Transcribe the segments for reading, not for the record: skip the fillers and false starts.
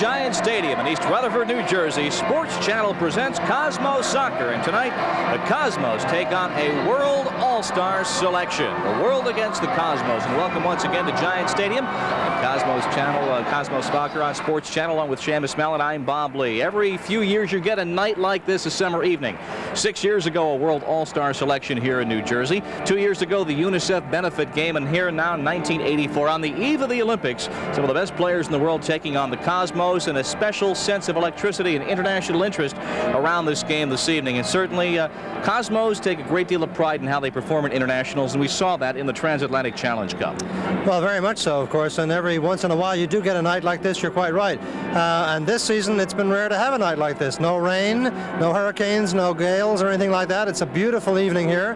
Giant Stadium in East Rutherford, New Jersey, Sports Channel presents Cosmos Soccer. And tonight, the Cosmos take on a World All-Star selection. The world against the Cosmos. And welcome once again to Giant Stadium. Cosmos Channel, Cosmos Soccer on Sports Channel, along with Seamus Mallon. I'm Bob Lee. Every few years, you get a night like this, a summer evening. 6 years ago, a World All-Star selection here in New Jersey. 2 years ago, the UNICEF benefit game. And here now, 1984, on the eve of the Olympics, some of the best players in the world taking on the Cosmos, and a special sense of electricity and international interest around this game this evening. And certainly, Cosmos take a great deal of pride in how they perform at internationals, and we saw that in the Transatlantic Challenge Cup. Well, very much so, of course, and every once in a while you do get a night like this. You're quite right. And this season, it's been rare to have a night like this. No rain, no hurricanes, no gales or anything like that. It's a beautiful evening here,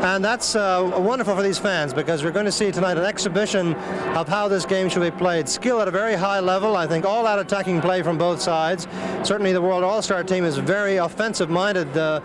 and that's wonderful for these fans, because we're going to see tonight an exhibition of how this game should be played. Skill at a very high level. I think all out attacking play from both sides. Certainly the World All-Star team is very offensive-minded. The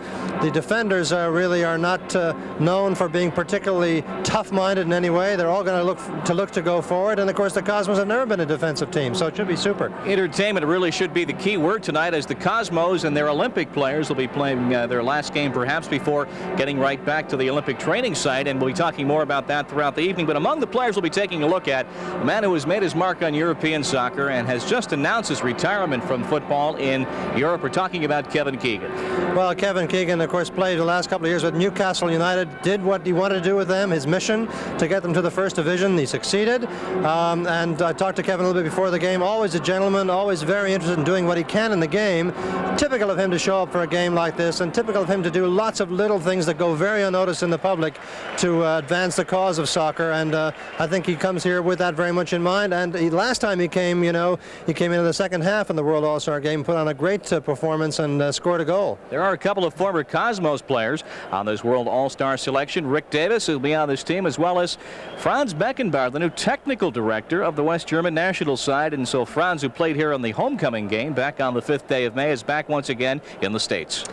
defenders really are not known for being particularly tough-minded in any way. They're all going to look to go forward, and of course the Cosmos have never been a defensive team, so it should be super. Entertainment really should be the key word tonight, as the Cosmos and their Olympic players will be playing their last game perhaps before getting right back to the Olympic training site, and we'll be talking more about that throughout the evening. But among the players we'll be taking a look at, a man who has made his mark on European soccer and has just announced his retirement from football in Europe. We're talking about Kevin Keegan. Well, Kevin Keegan, of course, played the last couple of years with Newcastle United, did what he wanted to do with them, his mission to get them to the first division. He succeeded, and I talked to Kevin a little bit before the game. Always a gentleman, always very interested in doing what he can in the game. Typical of him to show up for a game like this, and typical of him to do lots of little things that go very unnoticed in the public to advance the cause of soccer, and I think he comes here with that very much in mind. And last time he came, he came into the second half in the World All-Star game, put on a great performance, and scored a goal. There are a couple of former Cosmos players on this World All-Star selection. Rick Davis, who will be on this team, as well as Franz Beckenbauer, the new technical director of the West German national side. And so Franz, who played here on the homecoming game back on the 5th day of May, is back once again in the States.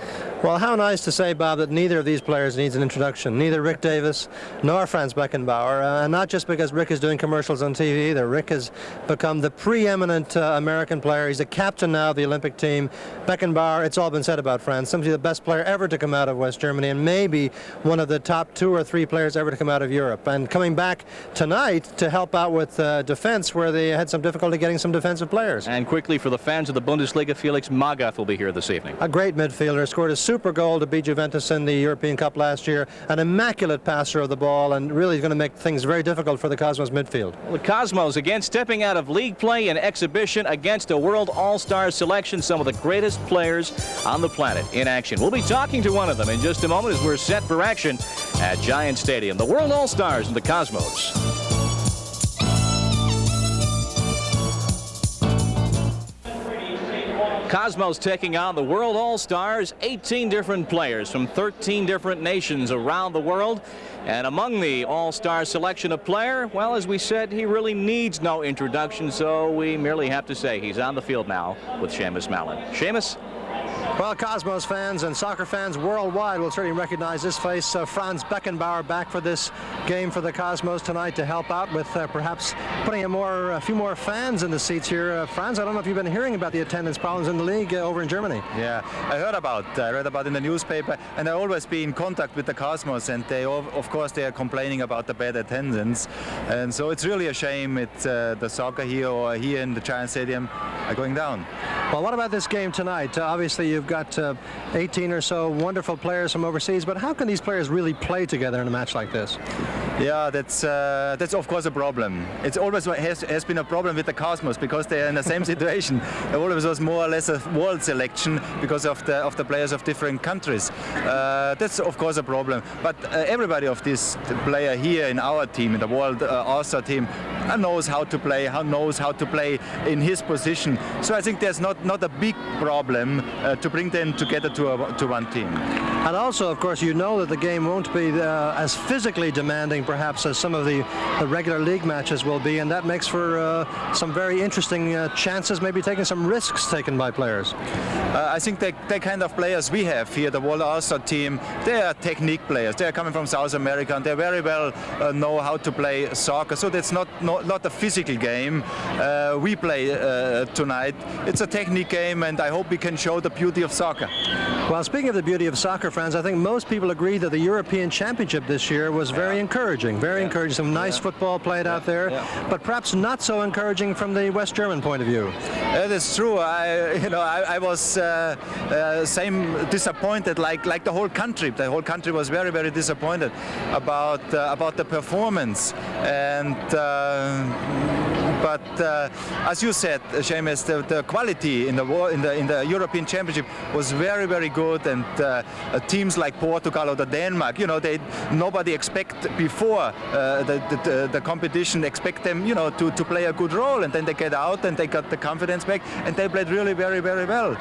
Well, how nice to say, Bob, that neither of these players needs an introduction. Neither Rick Davis nor Franz Beckenbauer, and not just because Rick is doing commercials on TV either. Rick has become the preeminent American player. He's the captain now of the Olympic team. Beckenbauer, it's all been said about Franz, simply the best player ever to come out of West Germany, and maybe one of the top 2 or 3 players ever to come out of Europe. And coming back tonight to help out with defense, where they had some difficulty getting some defensive players. And quickly, for the fans of the Bundesliga, Felix Magath will be here this evening. A great midfielder, scored a super goal to beat Juventus in the European Cup last year, an immaculate passer of the ball, and really going to make things very difficult for the Cosmos midfield. Well, the Cosmos again stepping out of league play and exhibition against a World All-Star selection, some of the greatest players on the planet in action. We'll be talking to one of them in just a moment as we're set for action at Giant Stadium. The World All-Stars and the Cosmos. Cosmos taking on the World All-Stars, 18 different players from 13 different nations around the world. And among the All-Star selection of player, well, as we said, he really needs no introduction, so we merely have to say he's on the field now with Seamus Mallon. Seamus? Well, Cosmos fans and soccer fans worldwide will certainly recognize this face. Franz Beckenbauer back for this game for the Cosmos tonight to help out with perhaps putting a few more fans in the seats here. Franz, I don't know if you've been hearing about the attendance problems in the league over in Germany. Yeah, I read about in the newspaper, and I always be in contact with the Cosmos, and they, of course, they are complaining about the bad attendance. And so it's really a shame the soccer here or here in the Giant Stadium are going down. Well, what about this game tonight? Obviously, you've got 18 or so wonderful players from overseas, but how can these players really play together in a match like this? Yeah, that's of course a problem. It's always has been a problem with the Cosmos, because they are in the same situation. It always was more or less a world selection because of the players of different countries. That's of course a problem. But everybody of this player here in our team, in the World All-Star team, knows how to play, knows how to play in his position. So I think there's not a big problem to bring them together to one team. And also, of course, you know that the game won't be as physically demanding, perhaps, as some of the regular league matches will be, and that makes for some very interesting chances, maybe taking some risks taken by players. I think the kind of players we have here, the World All-Star team, they are technique players. They are coming from South America and they very well know how to play soccer. So that's not a physical game we play tonight. It's a technique game, and I hope we can show the beauty of soccer. Well, speaking of the beauty of soccer, friends, I think most people agree that the European Championship this year was very encouraging. Very encouraging. Some nice football played out there, but perhaps not so encouraging from the West German point of view. That is true. I was same disappointed like the whole country. The whole country was very, very disappointed about the performance. And but as you said, Seamus, the quality in the European Championship was very, very good, and teams like Portugal or Denmark, nobody expect before the competition expect them, to play a good role, and then they get out and they got the confidence back, and they played really very, very well.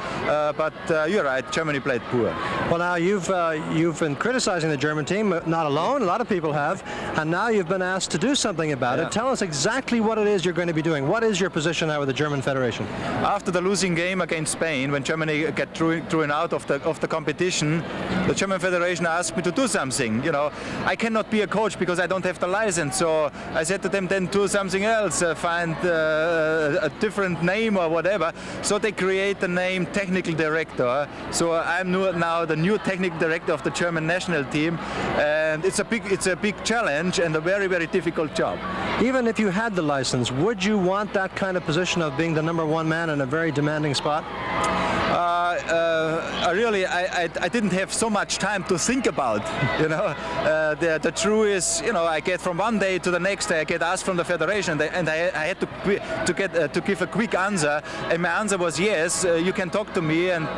But you're right, Germany played poor. Well, now you've been criticizing the German team, not alone. A lot of people have, and now you've been asked to do something about it. Tell us exactly what it is you're going to be doing. What is your position now with the German Federation? After the losing game against Spain, when Germany got thrown out of the competition, the German Federation asked me to do something. I cannot be a coach because I don't have the license. So I said to them, then do something else, find a different name or whatever. So they create the name technical director. So I'm now the new technical director of the German national team, and it's a big challenge and a very, very difficult job. Even if you had the license, would you want that kind of position of being the #1 man in a very demanding spot? I didn't have so much time to think about. The truth is, I get from one day to the next day, I get asked from the federation, and I had to give a quick answer, and my answer was yes. You can talk to me, and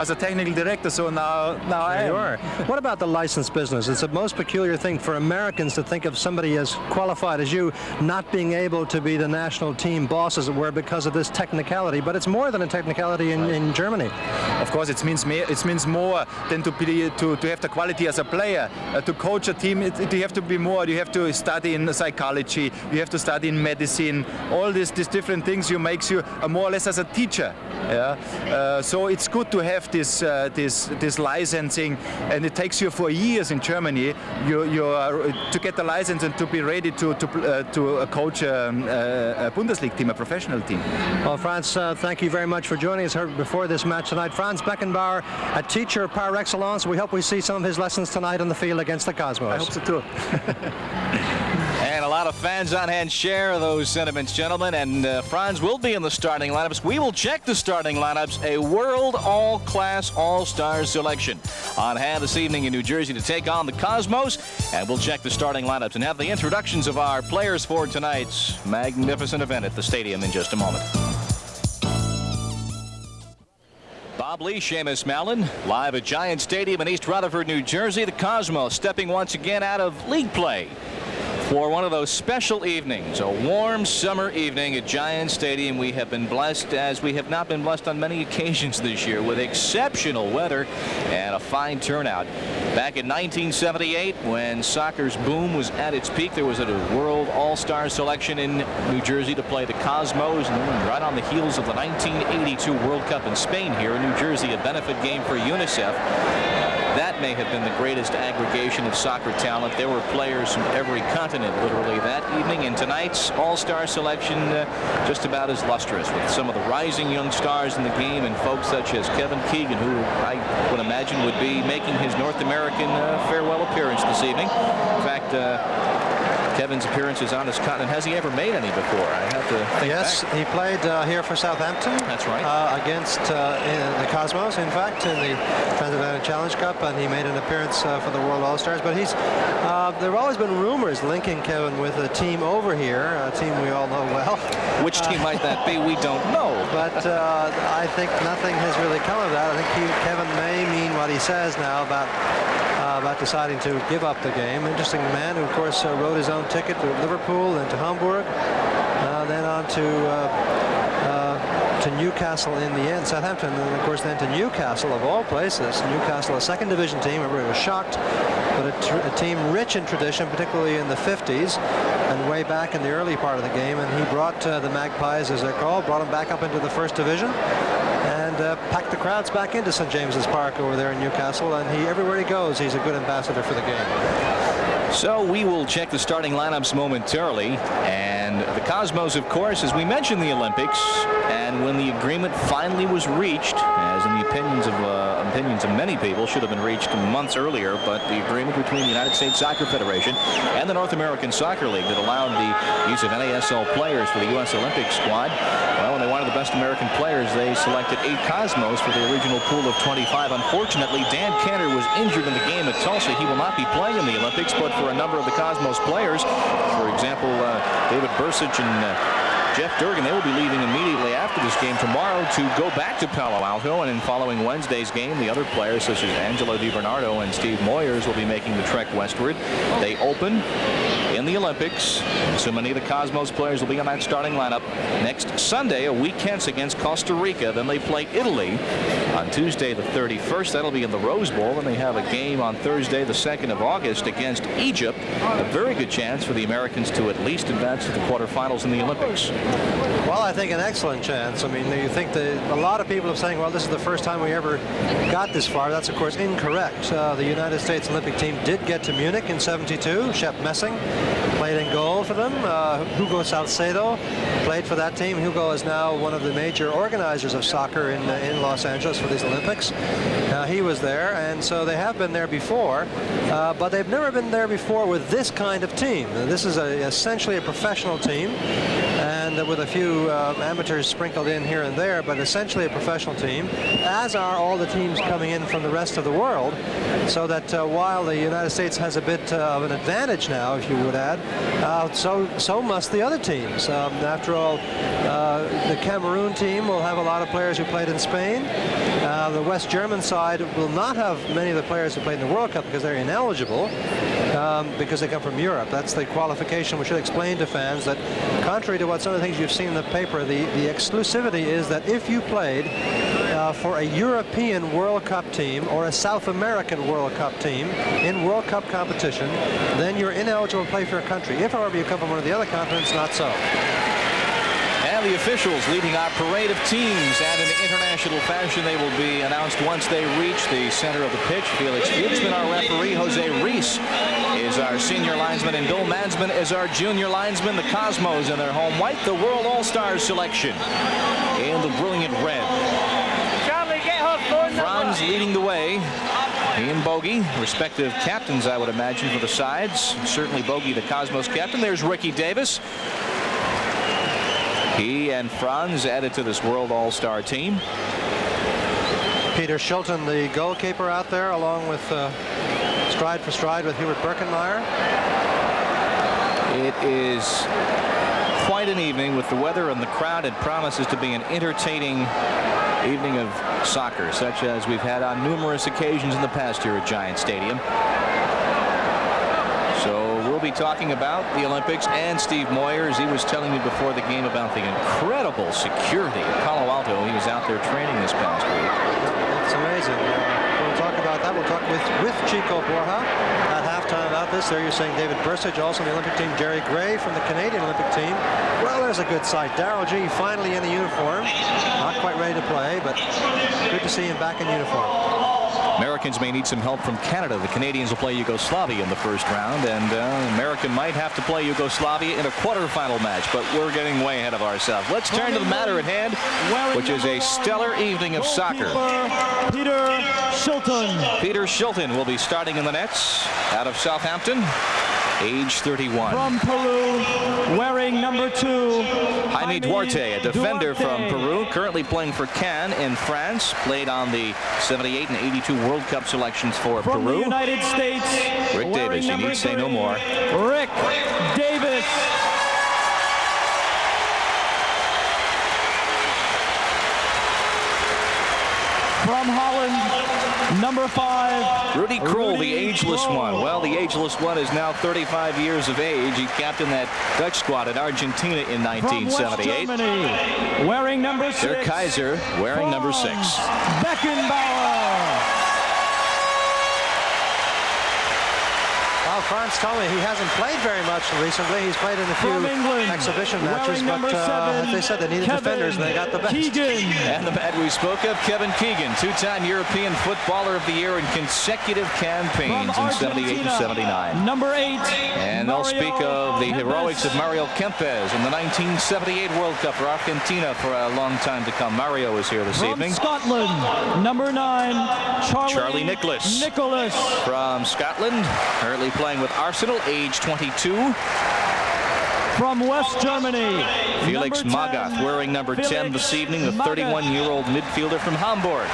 as a technical director. So now I am. You are. What about the license business? It's a most peculiar thing for Americans to think of somebody as qualified as you not being able to be the national team boss, as it were, because of this technicality. But it's more than a technicality in Germany. Of course, it means more than to have the quality as a player. To coach a team, you have to be more. You have to study in psychology. You have to study in medicine. All these different things makes you more or less as a teacher. So it's good to have this licensing, and it takes you for years in Germany. You are to get the license and to be ready to coach a Bundesliga team, a professional team. Well, Franz, thank you very much for joining us before this match tonight. Franz Beckenbauer, a teacher par excellence. We hope we see some of his lessons tonight on the field against the Cosmos. I hope so too. And a lot of fans on hand share those sentiments, gentlemen. And Franz will be in the starting lineups. We will check the starting lineups. A world all-class all-stars selection on hand this evening in New Jersey to take on the Cosmos. And we'll check the starting lineups and have the introductions of our players for tonight's magnificent event at the stadium in just a moment. Bob Lee, Seamus Malin, live at Giant Stadium in East Rutherford, New Jersey. The Cosmos stepping once again out of league play for one of those special evenings, a warm summer evening at Giant Stadium. We have been blessed, as we have not been blessed on many occasions this year, with exceptional weather and a fine turnout. Back in 1978, when soccer's boom was at its peak, there was a World All-Star selection in New Jersey to play the Cosmos, and then right on the heels of the 1982 World Cup in Spain here in New Jersey, a benefit game for UNICEF. That may have been the greatest aggregation of soccer talent. There were players from every continent, literally, that evening. And tonight's all-star selection just about as lustrous, with some of the rising young stars in the game and folks such as Kevin Keegan, who I would imagine would be making his North American farewell appearance this evening. In fact, Kevin's appearances on this continent, has he ever made any before? I have to think Yes, back. he played here for Southampton. That's right. Against the Cosmos, in fact, in the Transatlantic Challenge Cup, and he made an appearance for the World All-Stars. But there have always been rumors linking Kevin with a team over here, a team we all know well. Which team might that be? We don't know. But I think nothing has really come of that. I think Kevin may mean what he says now about deciding to give up the game. Interesting man who, of course, rode his own ticket to Liverpool and to Hamburg, then on to Newcastle in the end, Southampton, and of course then to Newcastle, of all places. Newcastle, a second division team. Everybody was shocked, but a team rich in tradition, particularly in the 50s and way back in the early part of the game. And he brought the Magpies, as they're called, brought them back up into the first division. And and packed the crowds back into St. James's Park over there in Newcastle. And everywhere he goes, he's a good ambassador for the game. So we will check the starting lineups momentarily. And the Cosmos, of course, as we mentioned the Olympics, and when the agreement finally was reached, as in the opinions of many people, should have been reached months earlier, but the agreement between the United States Soccer Federation and the North American Soccer League that allowed the use of NASL players for the U.S. Olympic squad. Well, when they wanted the best American players, they selected 8 Cosmos for the original pool of 25. Unfortunately, Dan Cantor was injured in the game at Tulsa. He will not be playing in the Olympics, but for a number of the Cosmos players, for example, David Bursich and Jeff Durgan, they will be leaving immediately after this game tomorrow to go back to Palo Alto. And in following Wednesday's game, the other players such as Angelo DiBernardo and Steve Moyers will be making the trek westward. They open in the Olympics, and so many of the Cosmos players will be on that starting lineup next Sunday, a week hence, against Costa Rica. Then they play Italy on Tuesday the 31st. That'll be in the Rose Bowl. And they have a game on Thursday the 2nd of August against Egypt. A very good chance for the Americans to at least advance to the quarterfinals in the Olympics. Well, I think an excellent chance. I mean, you think that a lot of people are saying, well, this is the first time we ever got this far. That's, of course, incorrect. The United States Olympic team did get to Munich in '72. Shep Messing played in goal for them. Hugo Salcedo played for that team. Hugo is now one of the major organizers of soccer in Los Angeles for these Olympics. He was there, and so they have been there before, but they've never been there before with this kind of team. This is essentially a professional team, and with a few amateurs sprinkled in here and there, but essentially a professional team, as are all the teams coming in from the rest of the world, so that while the United States has a bit of an advantage now, if you would add, so must the other teams. After all, the Cameroon team will have a lot of players who played in Spain. The West German side will not have many of the players who played in the World Cup because they're ineligible, because they come from Europe. That's the qualification. We should explain to fans that, contrary to what some of the things you've seen in the paper, the exclusivity is that if you played for a European World Cup team or a South American World Cup team in World Cup competition, then you're ineligible to play for your country. If, however, you come from one of the other continents, not so. And the officials leading our parade of teams, and in international fashion, they will be announced once they reach the center of the pitch. Felix Fluxman, our referee. Jose Reese is our senior linesman, and Bill Mansman is our junior linesman. The Cosmos in their home white, the World All-Stars selection in the brilliant red. Franz leading the way. He and Bogey, respective captains, I would imagine, for the sides. Certainly Bogey, the Cosmos captain. There's Ricky Davis. He and Franz added to this World All-Star team. Peter Shilton, the goalkeeper, out there, along with stride for stride with Hubert Birkenmeier. It is quite an evening with the weather and the crowd. It promises to be an entertaining evening of soccer, such as we've had on numerous occasions in the past here at Giant Stadium. So we'll be talking about the Olympics, and Steve Moyers, he was telling me before the game about the incredible security at Palo Alto. He was out there training this past week. It's amazing. We'll talk about that. We'll talk with Chico Borja at halftime about this. There you're saying David Bursich, also in the Olympic team. Jerry Gray from the Canadian Olympic team. Well, there's a good sight. Darryl G finally in the uniform. Not quite ready to play, but good to see him back in uniform. Americans may need some help from Canada. The Canadians will play Yugoslavia in the first round, and America might have to play Yugoslavia in a quarterfinal match, but we're getting way ahead of ourselves. Let's turn to the matter at hand, which is a stellar evening of soccer. Peter Shilton. Peter Shilton will be starting in the nets out of Southampton, age 31. From Peru, wearing number 2. Jaime Duarte, a defender from Peru, currently playing for Cannes in France, played on the 78 and 82 World Cup selections for From Peru. the United States, Rick Davis, you need to say no more. Rick Davis. From Holland, number 5. Rudy Krol, the Rudy ageless Krol. one. Well, the ageless one is now 35 years of age. He captained that Dutch squad in Argentina in From West 1978. Germany, wearing number 6. Dirk Kaiser wearing number 6. Beckenbauer. Well, Franz told me he hasn't played very much recently. He's played in a few From England, exhibition matches, wearing but number 7, they said they needed Kevin defenders, and they got the best. Keegan. And the man we spoke of, Kevin Keegan, two-time European Footballer of the Year in consecutive campaigns in 78 and 79. Number 8. And they'll speak of the heroics of Mario Kempes in the 1978 World Cup for Argentina for a long time to come. Mario is here this From evening. Scotland, number 9, Charlie Nicholas. From Scotland, currently playing with Arsenal, age 22. From West Germany, Felix number 10, Magath wearing number 10 this evening, the 31-year-old midfielder from Hamburg.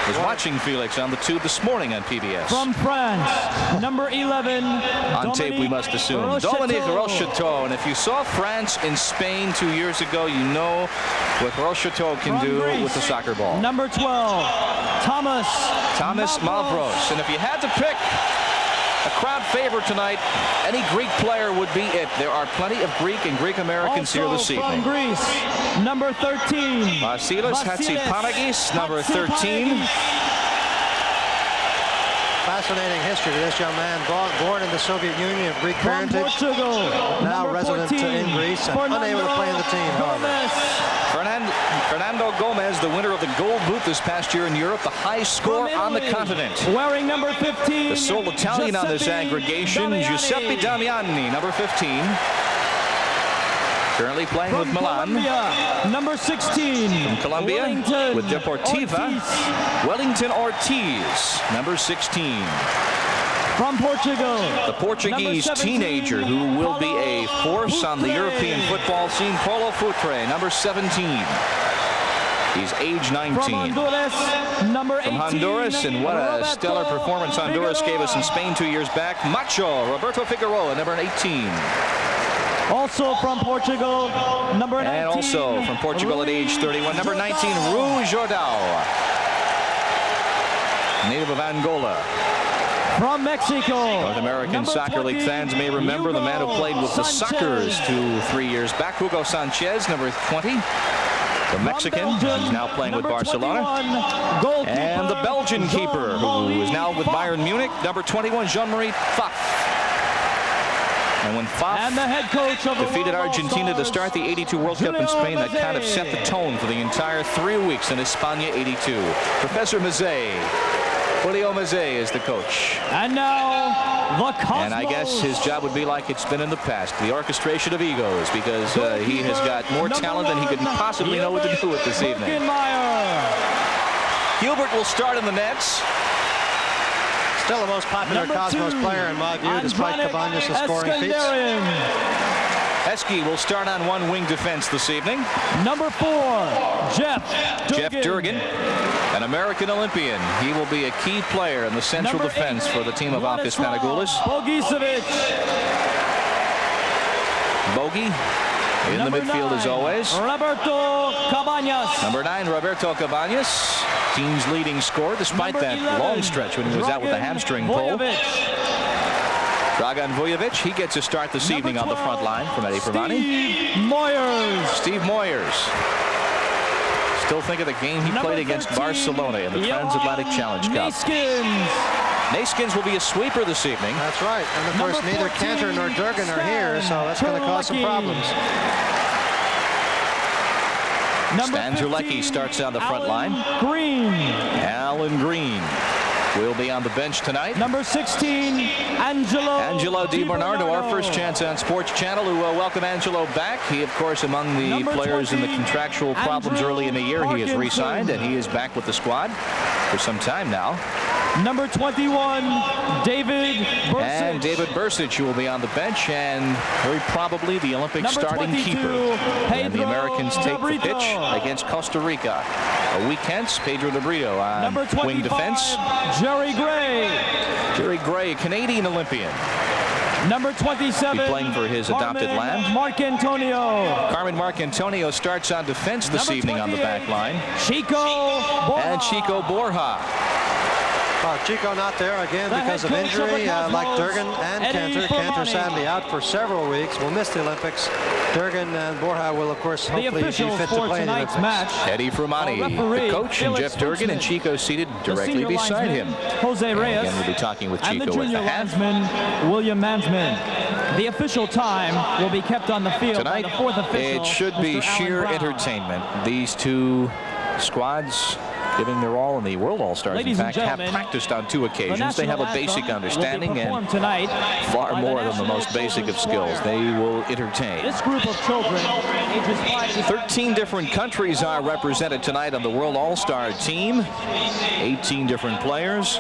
Was watching Felix on the tube this morning on PBS. From France, number 11, on tape, we must assume. Dominique Rocheteau. And if you saw France in Spain 2 years ago, you know what Rocheteau can From do Greece, with the soccer ball. Number 12, Thomas Mavros. And if you had to pick a crowd favorite tonight, any Greek player would be it. There are plenty of Greek and Greek Americans here this from evening. Greece, number 13, Vasilis Hatsipanagis, number 13. Fascinating history to this young man, born in the Soviet Union of Greek From parentage, Portugal, now number resident 14, in Greece and unable to play in the team, however. Fernando Gomez, the winner of the Gold Boot this past year in Europe, the high score on the continent. Wearing number 15, The sole Italian on this aggregation, Giuseppe Damiani, number 15. Currently playing with Milan. Colombia, number 16. From Colombia, Wellington with Deportiva. Ortiz. Wellington Ortiz, number 16. From Portugal, The Portuguese number 17, teenager who will be a force on the Futre. European football scene, Paulo Futre, number 17. He's age From 19. Honduras, number 18. From Honduras, and what a Roberto stellar performance Honduras Figueroa. gave us in Spain 2 years back. Macho, Roberto Figueroa, number 18. Also from Portugal, number 19. And also from Portugal at age 31, number 19, Rui Jordão, native of Angola. From Mexico, North American number Soccer League 20, fans may remember the man who played with the Sanchez. Sockers 2-3 years back, Hugo Sanchez, number 20. The Mexican, Belgium, he's now playing with number Barcelona. 21, goalkeeper And the Belgian keeper, who is now with Bayern Munich, number 21, Jean-Marie Pfaff. And when Pfaff and the head coach of the defeated World Argentina to All-Stars, start the 82 World Cup in Spain, that kind of set the tone for the entire 3 weeks in España 82. Professor Mazet, Julio Mazet is the coach. And now, the Cosmos. And I guess his job would be like it's been in the past, the orchestration of egos, because he has got more talent than he could possibly know what to do with this evening. Birkenmeier. Gilbert will start in the nets. Still the most popular Number Cosmos 2, player in my view, despite Andranik Cabañas' scoring feats. Eskandarian. Heskey will start on one wing defense this evening. Number 4, Jeff Durgan, an American Olympian. He will be a key player in the central Number defense 8, for the team of Alkis Panagoulis. Bogicevic. Bogey in the Number midfield 9, as always. Roberto Cabañas. Number 9, Roberto Cabañas, team's leading scorer, despite Number that 11, long stretch when he was out with the Dragan hamstring pull. Vojevic. Dragan Vojevic, he gets a start this evening on the front line from Eddie Pravani. Steve Moyers. Steve Moyers. Still think of the game he Number played against 13, Barcelona in the Transatlantic Challenge Cup. Neeskens. Naskins will be a sweeper this evening. That's right. And of course, Number neither 14, Cantor nor Durgan are here, so that's going to cause some Terlecki. problems. Number Stan 15, Terlecki starts on the front line. Green. Alan Green will be on the bench tonight. Number 16, Angelo Di Bernardo, our first chance on Sports Channel, who welcome Angelo back. He, of course, among the Number players in the 20, contractual problems Andrew early in the year. He has Parkinson. re-signed, and he is back with the squad for some time now. Number 21, David Bursic. And David Bursic, who will be on the bench, and very probably the Olympic Number starting 22, keeper. And the Pedro Americans take the Brito. pitch against Costa Rica. A week hence, Pedro de Brito on Number 25, wing defense. Jerry Gray. Jerry Gray, a Canadian Olympian. Number 27, Be playing for his adopted Carmen land. Marcantonio. Carmen Marcantonio starts on defense this Number evening on the back 28, line. Chico Borja. And Chico Borja. Well, Chico not there again The because of head coach of injury, the like Cosmos, Durgan and Eddie Cantor. Cantor Fermani. sadly out for several weeks. Will miss the Olympics. Durgan and Borja will, of course, The hopefully be officials fit to for play in the tonight's Olympics. match. Eddie Fermani, Our the referee, coach, and Felix Jeff Durgan and Spokesman. Chico seated The directly senior beside linesman, him. Jose Reyes. Again, we'll be talking with And the Chico at junior the half. linesman, William Mansman. The official time will be kept on the field Tonight, by the fourth official, it should be Mr. Alan sheer Brown. entertainment. These two squads giving their all in the World All-Stars. In Ladies and fact, have gentlemen, practiced on 2 The occasions. They have a national basic anthem understanding will be and performed tonight far by more than the National most basic of Children's skills. Choir. They will entertain. This group of children, ages 5 to 13 different countries are represented tonight on the World All-Star team. 18 different players.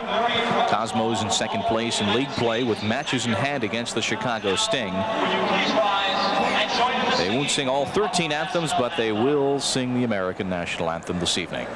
Cosmos in second place in league play with matches in hand against the Chicago Sting. They won't sing all 13 anthems, but they will sing the American national anthem this evening.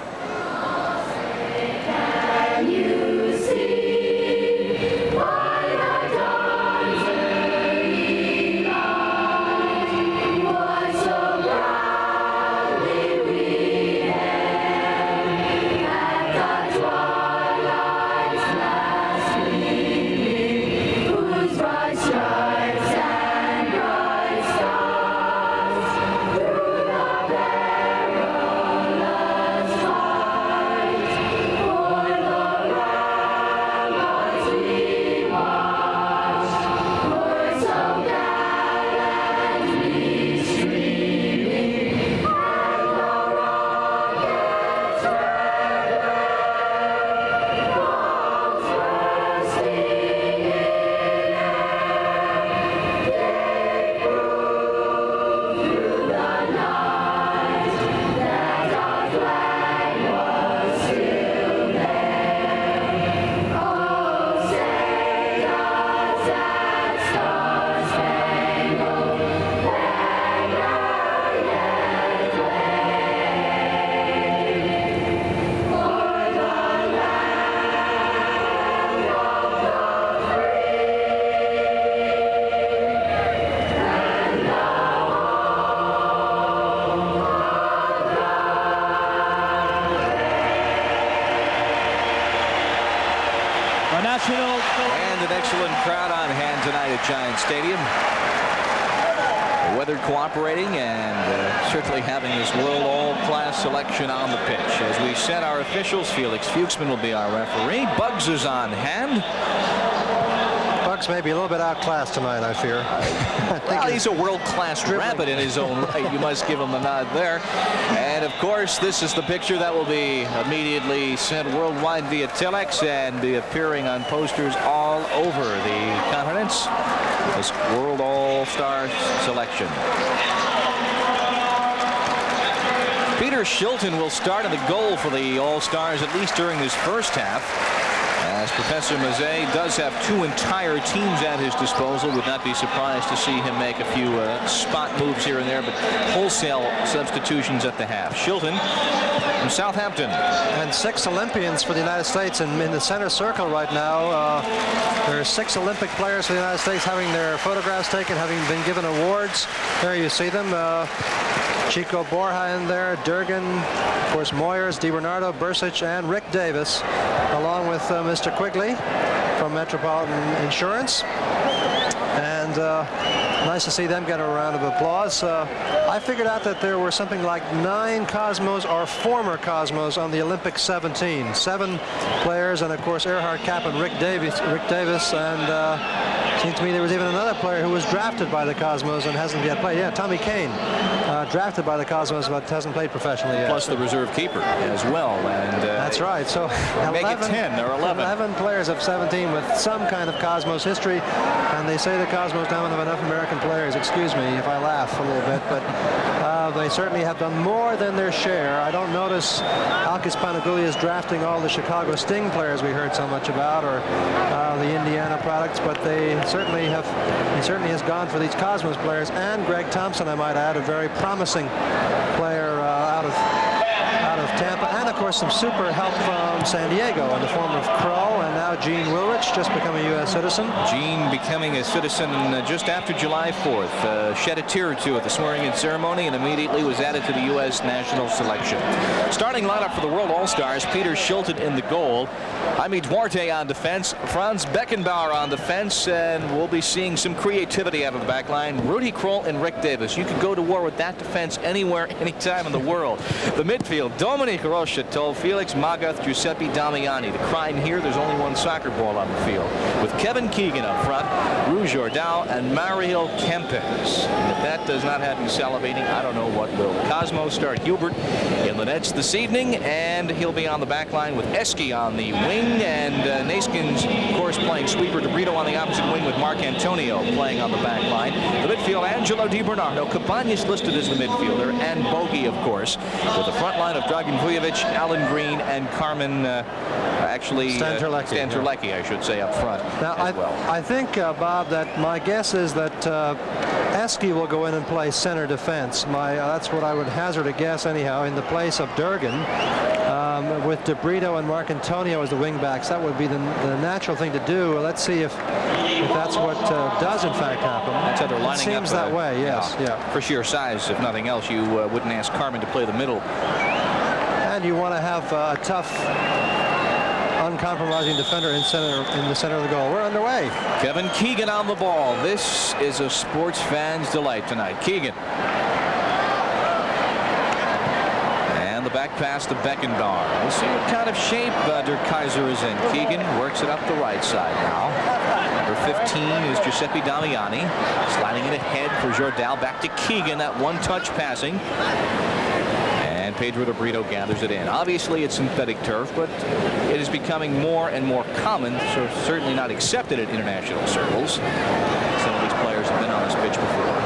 And an excellent crowd on hand tonight at Giant Stadium. The weather cooperating and certainly having this world all-class selection on the pitch. As we set our officials, Felix Fuchsman will be our referee. Bugs is on hand. Bugs may be a little bit outclassed tonight, I fear. Well, he's a world-class rabbit in his own right. You must give him a nod there. And, of course, this is the picture that will be immediately sent worldwide via telex and be appearing on posters all over the continents. This World All-Star selection. Peter Shilton will start in the goal for the All-Stars, at least during this first half. As Professor Mazet does have 2 entire teams at his disposal. Would not be surprised to see him make a few spot moves here and there, but wholesale substitutions at the half. Shilton from Southampton. And 6 Olympians for the United States in the center circle right now. There are 6 Olympic players for the United States having their photographs taken, having been given awards. There you see them. Chico Borja in there, Durgan, of course Moyers, DiBernardo, Bursic, and Rick Davis, along with Mr. Quigley from Metropolitan Insurance. And nice to see them get a round of applause. I figured out that there were something like 9 Cosmos or former Cosmos on the Olympic 17. 7 players, and of course Erhard Kapp and Rick Davis, and seems to me there was even another player who was drafted by the Cosmos and hasn't yet played. Yeah, Tommy Kane, drafted by the Cosmos but hasn't played professionally yet. Plus the reserve keeper as well. And that's right. So make 11, it 10 or 11. 11 players of 17 with some kind of Cosmos history, and they say the Cosmos don't have enough American players. Excuse me if I laugh a little bit, but they certainly have done more than their share. I don't notice Alkis Panagoulias drafting all the Chicago Sting players we heard so much about, or the Indiana products, but he certainly has gone for these Cosmos players. And Greg Thompson, I might add, a very promising player out of Tampa, and of course some super help from San Diego in the form of Crow and now Gene Wilrich, just become a U.S. citizen. Gene becoming a citizen just after July 4th. Shed a tear or two at the swearing-in ceremony and immediately was added to the U.S. national selection. Starting lineup for the World All-Stars: Peter Shilton in the goal, Jaime Duarte on defense, Franz Beckenbauer on defense, and we'll be seeing some creativity out of the back line. Rudy Kroll and Rick Davis. You could go to war with that defense anywhere, anytime in the world. The midfield: Dominique Rocheteau, Felix Magath, Giuseppe Damiani. The crime here: there's only one soccer ball on the field, with Kevin Keegan up front, Rui Jordão, and Mario Kempes. And if that does not have you salivating, I don't know what will. Cosmos start Hubert in the nets this evening, and he'll be on the back line with Eski on the wing, and Neeskens, of course, playing sweeper. De Brito on the opposite wing with Mark Antonio playing on the back line. The midfield: Angelo Di Bernardo, Cabañas listed as the midfielder, and Bogey, of course, with the front line of Dragan Vujovic, Alan Green, and Carmen, Stan Terlecki, I should say, up front. Now, I think, Bob, that my guess is that Eski will go in and play center defense. That's what I would hazard a guess anyhow, in the place of Durgan, with De Brito and Mark Antonio as the wing backs. That would be the natural thing to do. Let's see if that's what does in fact happen. That's how they're lining it seems up, that way, yes. Yeah. For sheer size, if nothing else, you wouldn't ask Carmen to play the middle. And you want to have a tough, uncompromising defender in the center of the goal. We're underway. Kevin Keegan on the ball. This is a sports fan's delight tonight. Keegan. And the back pass to Beckenbauer. We'll see what kind of shape Der Kaiser is in. Keegan works it up the right side now. Number 15 is Giuseppe Damiani. Sliding it ahead for Jordão. Back to Keegan. That one-touch passing. And Pedro De Brito gathers it in. Obviously, it's synthetic turf, but it is becoming more and more common, so certainly not accepted at international circles. Some of these players have been on this pitch before.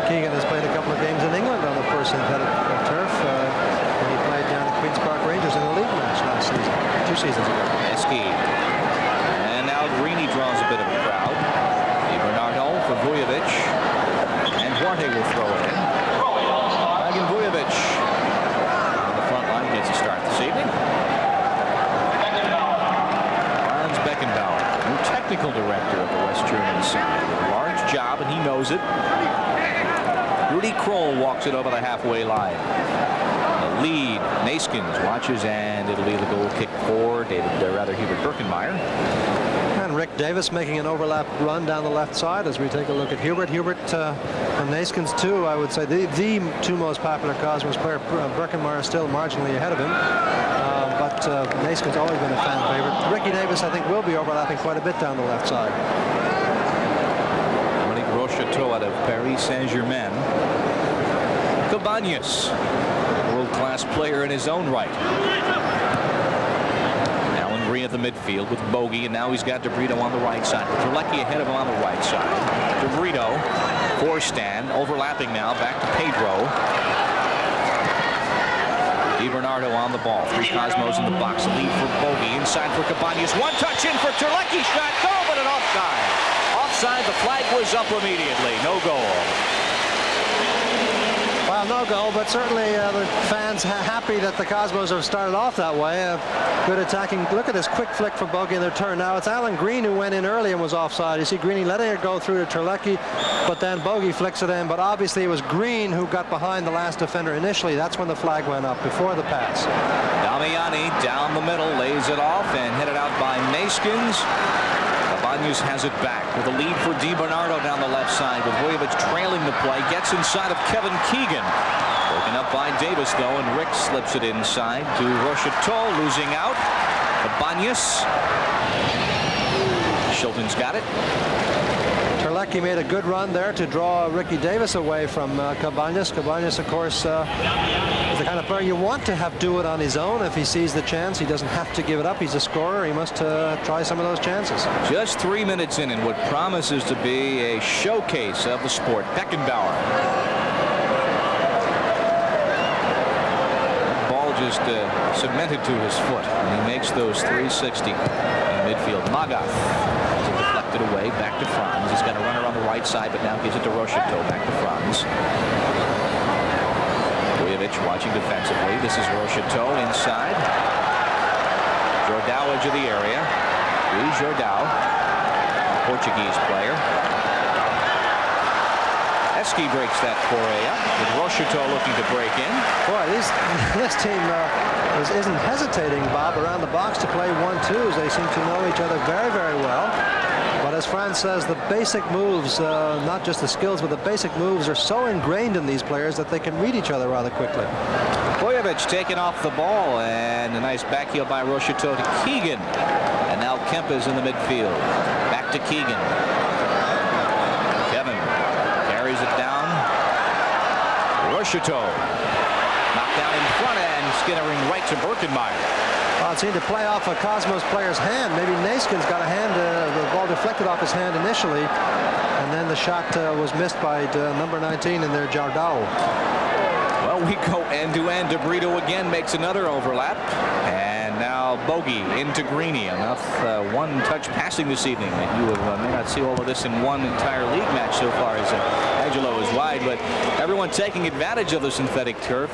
Keegan has played a couple of games in England on the first synthetic turf. When he played down at Queen's Park Rangers in a league match last season, 2 seasons ago. Eski. And now Greeny draws a bit of a crowd. Di Bernardo for Vujovic. And Duarte will throw it in. Dragan Vujovic on the front line gets a start this evening. Franz Beckenbauer, new technical director of the West German side. Large job, and he knows it. Rudy Kroll walks it over the halfway line. The lead, Neeskens watches, and it'll be the goal kick for Hubert Birkenmeier. And Rick Davis making an overlap run down the left side as we take a look at Hubert. Hubert and Neeskens, too, I would say the two most popular Cosmos player. Birkenmeier still marginally ahead of him. But Neeskens always been a fan favorite. Ricky Davis, I think, will be overlapping quite a bit down the left side. Rocheteau out of Paris Saint-Germain. Cabañas, world-class player in his own right. Alan Green at the midfield with Bogey, and now he's got De Brito on the right side. Terlecki ahead of him on the right side. De Brito, Forstan, overlapping now, back to Pedro. Di Bernardo on the ball. 3 Cosmos in the box. Lead for Bogey. Inside for Cabañas. One touch in for Terlecki. Shot. Goal, but an offside. Offside. The flag was up immediately. No goal. Well, no goal, but certainly the fans happy that the Cosmos have started off that way. Good attacking. Look at this quick flick for Bogey in their turn. Now it's Alan Green who went in early and was offside. You see Greeny letting it go through to Terlecki, but then Bogey flicks it in. But obviously it was Green who got behind the last defender initially. That's when the flag went up, before the pass. Damiani down the middle, lays it off, and headed out by Neeskens. Cabañas has it back with a lead for Di Bernardo down the left side, with Vujovic trailing the play. Gets inside of Kevin Keegan. Broken up by Davis, though, and Rick slips it inside to Rocheteau, losing out. Cabañas. Shilton's got it. Terlecki made a good run there to draw Ricky Davis away from Cabañas. Cabañas, of course, is the kind of player you want to have do it on his own. If he sees the chance, he doesn't have to give it up. He's a scorer. He must try some of those chances. Just 3 minutes in what promises to be a showcase of the sport. Beckenbauer. Ball just cemented to his foot, and he makes those 360 in midfield. Magath deflected away, back to Franz. He's got a runner on the right side, but now gives it to Rocheteau, back to Franz. Vujovic watching defensively. This is Rocheteau inside. Jordão edge of the area. Luis Jordao, Portuguese player. Eski breaks that foray up, with Rocheteau looking to break in. Boy, this team isn't hesitating, Bob, around the box to play 1-2s. They seem to know each other very, very well. But as Franz says, the basic moves, not just the skills, but the basic moves are so ingrained in these players that they can read each other rather quickly. Vujovic taking off the ball, and a nice back heel by Rocheteau to Keegan. And now Kempes in the midfield. Back to Keegan. Kevin carries it down. Rocheteau knocked down in front and skittering right to Birkenmeyer. Well, it seemed to play off a Cosmos player's hand. Maybe Neeskens got a hand, the ball deflected off his hand initially, and then the shot was missed by number 19 in there, Jordao. Well, we go end-to-end. De Brito again makes another overlap. And now Bogey into Greeny. Enough one-touch passing this evening. You may not see all of this in one entire league match so far as Angelo is wide, but everyone taking advantage of the synthetic turf.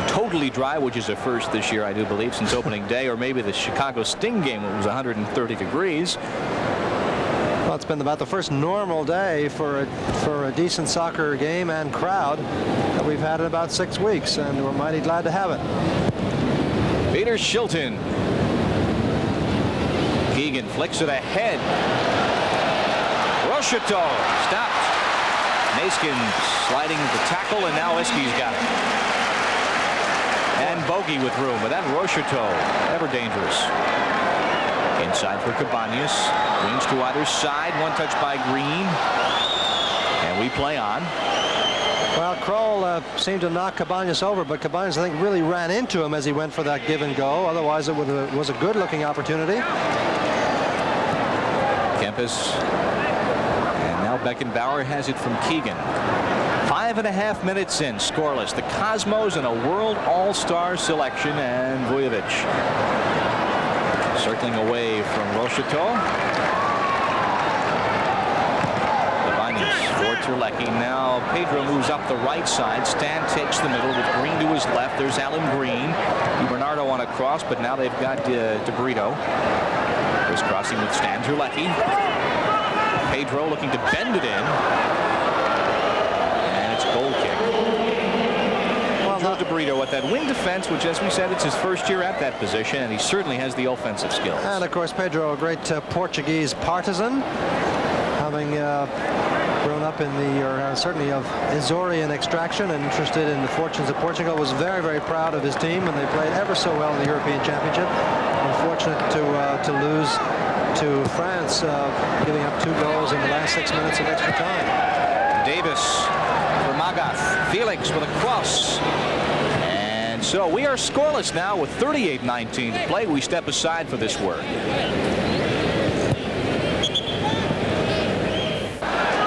Totally dry, which is a first this year, I do believe, since opening day, or maybe the Chicago Sting game, it was 130 degrees. Well, it's been about the first normal day for a decent soccer game and crowd that we've had in about 6 weeks, and we're mighty glad to have it. Peter Shilton. Keegan flicks it ahead. Rocheteau stopped. Neeskens sliding the tackle, and now Eski's got it. And Bogey with room, but that Rocheteau, ever dangerous. Inside for Cabañas. Wings to either side. One touch by Green. And we play on. Well, Kroll seemed to knock Cabañas over, but Cabañas, I think, really ran into him as he went for that give and go. Otherwise, it was a good-looking opportunity. Kempes. And now Beckenbauer has it from Keegan. 5.5 minutes in, scoreless. The Cosmos in a World All-Star selection, and Vujovic circling away from Rocheteau. For Terlecki. Now Pedro moves up the right side. Stan takes the middle with Green to his left. There's Alan Green. Bernardo on a cross, but now they've got De Brito. There's crossing with Stan Terlecki. Pedro looking to bend it in. And it's goal kick. Well, De Brito at that wing defense, which, as we said, it's his first year at that position, and he certainly has the offensive skills. And, of course, Pedro, a great Portuguese partisan, having grown up in certainly of Azorian extraction and interested in the fortunes of Portugal, was very, very proud of his team, and they played ever so well in the European Championship. Unfortunate to lose to France, giving up 2 goals in the last 6 minutes of extra time. Davis for Magath. Felix with a cross. And so we are scoreless now with 38-19 to play. We step aside for this work.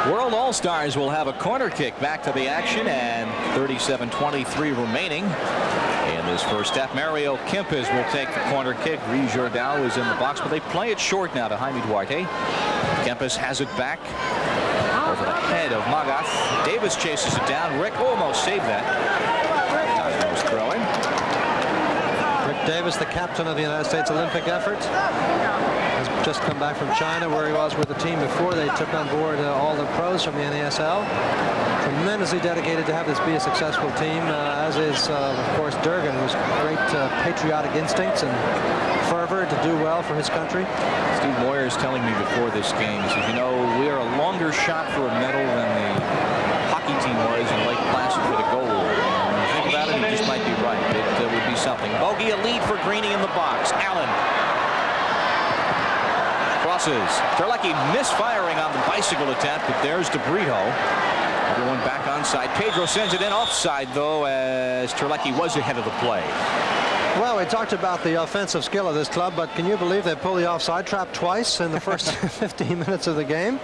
World All-Stars will have a corner kick back to the action, and 37-23 remaining in this first step. Mario Kempes will take the corner kick. Luis Jordao is in the box, but they play it short now to Jaime Duarte. Kempes has it back over the head of Magath. Davis chases it down. Rick almost saved that. Cosmos throwing. Rick Davis, the captain of the United States Olympic effort, has just come back from China, where he was with the team before they took on board all the pros from the NASL. Tremendously dedicated to have this be a successful team, as is, of course, Durgan, who's great patriotic instincts and fervor to do well for his country. Steve Moyer is telling me before this game, he says, you know, we are a longer shot for a medal than the hockey team was in Lake Placid for the gold. And when you think about it, he just might be right. It would be something. Bogey, a lead for Greeny in the box. Allen crosses. Terlecki misfiring on the bicycle attempt, but there's De Brito. Everyone back onside. Pedro sends it in offside, though, as Terlecki was ahead of the play. Well, we talked about the offensive skill of this club, but can you believe they pulled the offside trap twice in the first 15 minutes of the game?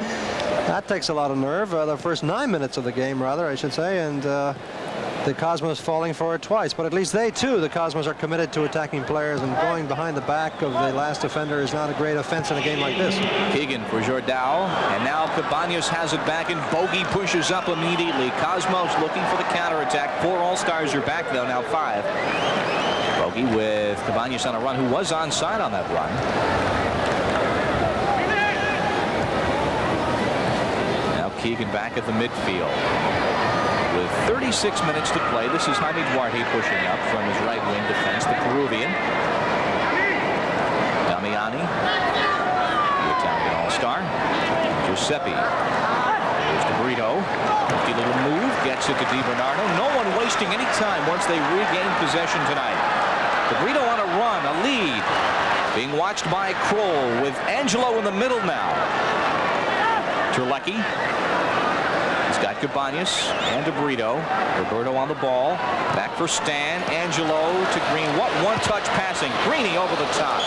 That takes a lot of nerve. The first 9 minutes of the game, rather, I should say, and the Cosmos falling for it twice. But at least they, too, the Cosmos, are committed to attacking players, and going behind the back of the last defender is not a great offense in a game like this. Keegan for Jordao, and now Cabañas has it back, and Bogey pushes up immediately. Cosmos looking for the counterattack. 4 All-Stars are back, though, now 5. Bogey with Cabañas on a run, who was onside on that run. Keegan back at the midfield. With 36 minutes to play, this is Jaime Duarte pushing up from his right wing defense, the Peruvian. Damiani, the Italian all-star. Giuseppe. There's DeBrito. Nifty little move, gets it to DiBernardo. No one wasting any time once they regain possession tonight. DeBrito on a run, a lead. Being watched by Kroll with Angelo in the middle now. Terlecki. He's got Cabañas and DeBrito. Roberto on the ball. Back for Stan. Angelo to Green. What one-touch passing. Greeny over the top.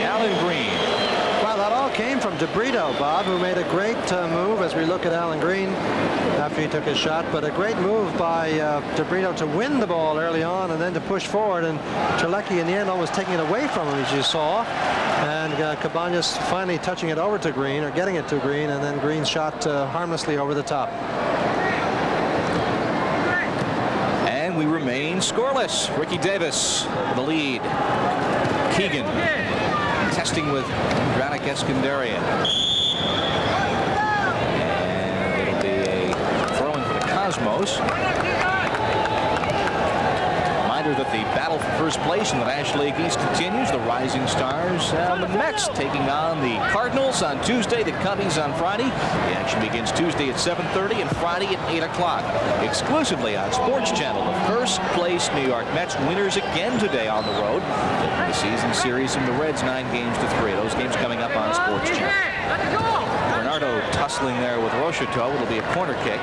Alan Green. Well, that all came from DeBrito, Bob, who made a great move as we look at Alan Green after he took his shot. But a great move by DeBrito to win the ball early on and then to push forward. And Terlecki in the end almost taking it away from him, as you saw. And Cabañas finally touching it over to Green, or getting it to Green, and then Green shot harmlessly over the top. And we remain scoreless. Ricky Davis with the lead. Keegan testing with Granic Eskandarian. And it'll be a throw-in for the Cosmos. Reminder that the battle for first place in the National League East continues. The Rising Stars and the Mets taking on the Cardinals on Tuesday, the Cubbies on Friday. The action begins Tuesday at 7:30 and Friday at 8 o'clock. Exclusively on Sports Channel, the first place New York Mets winners again today on the road. The season series from the Reds 9-3. Those games coming up on Sports Channel. Bernardo tussling there with Rocheteau. It'll be a corner kick.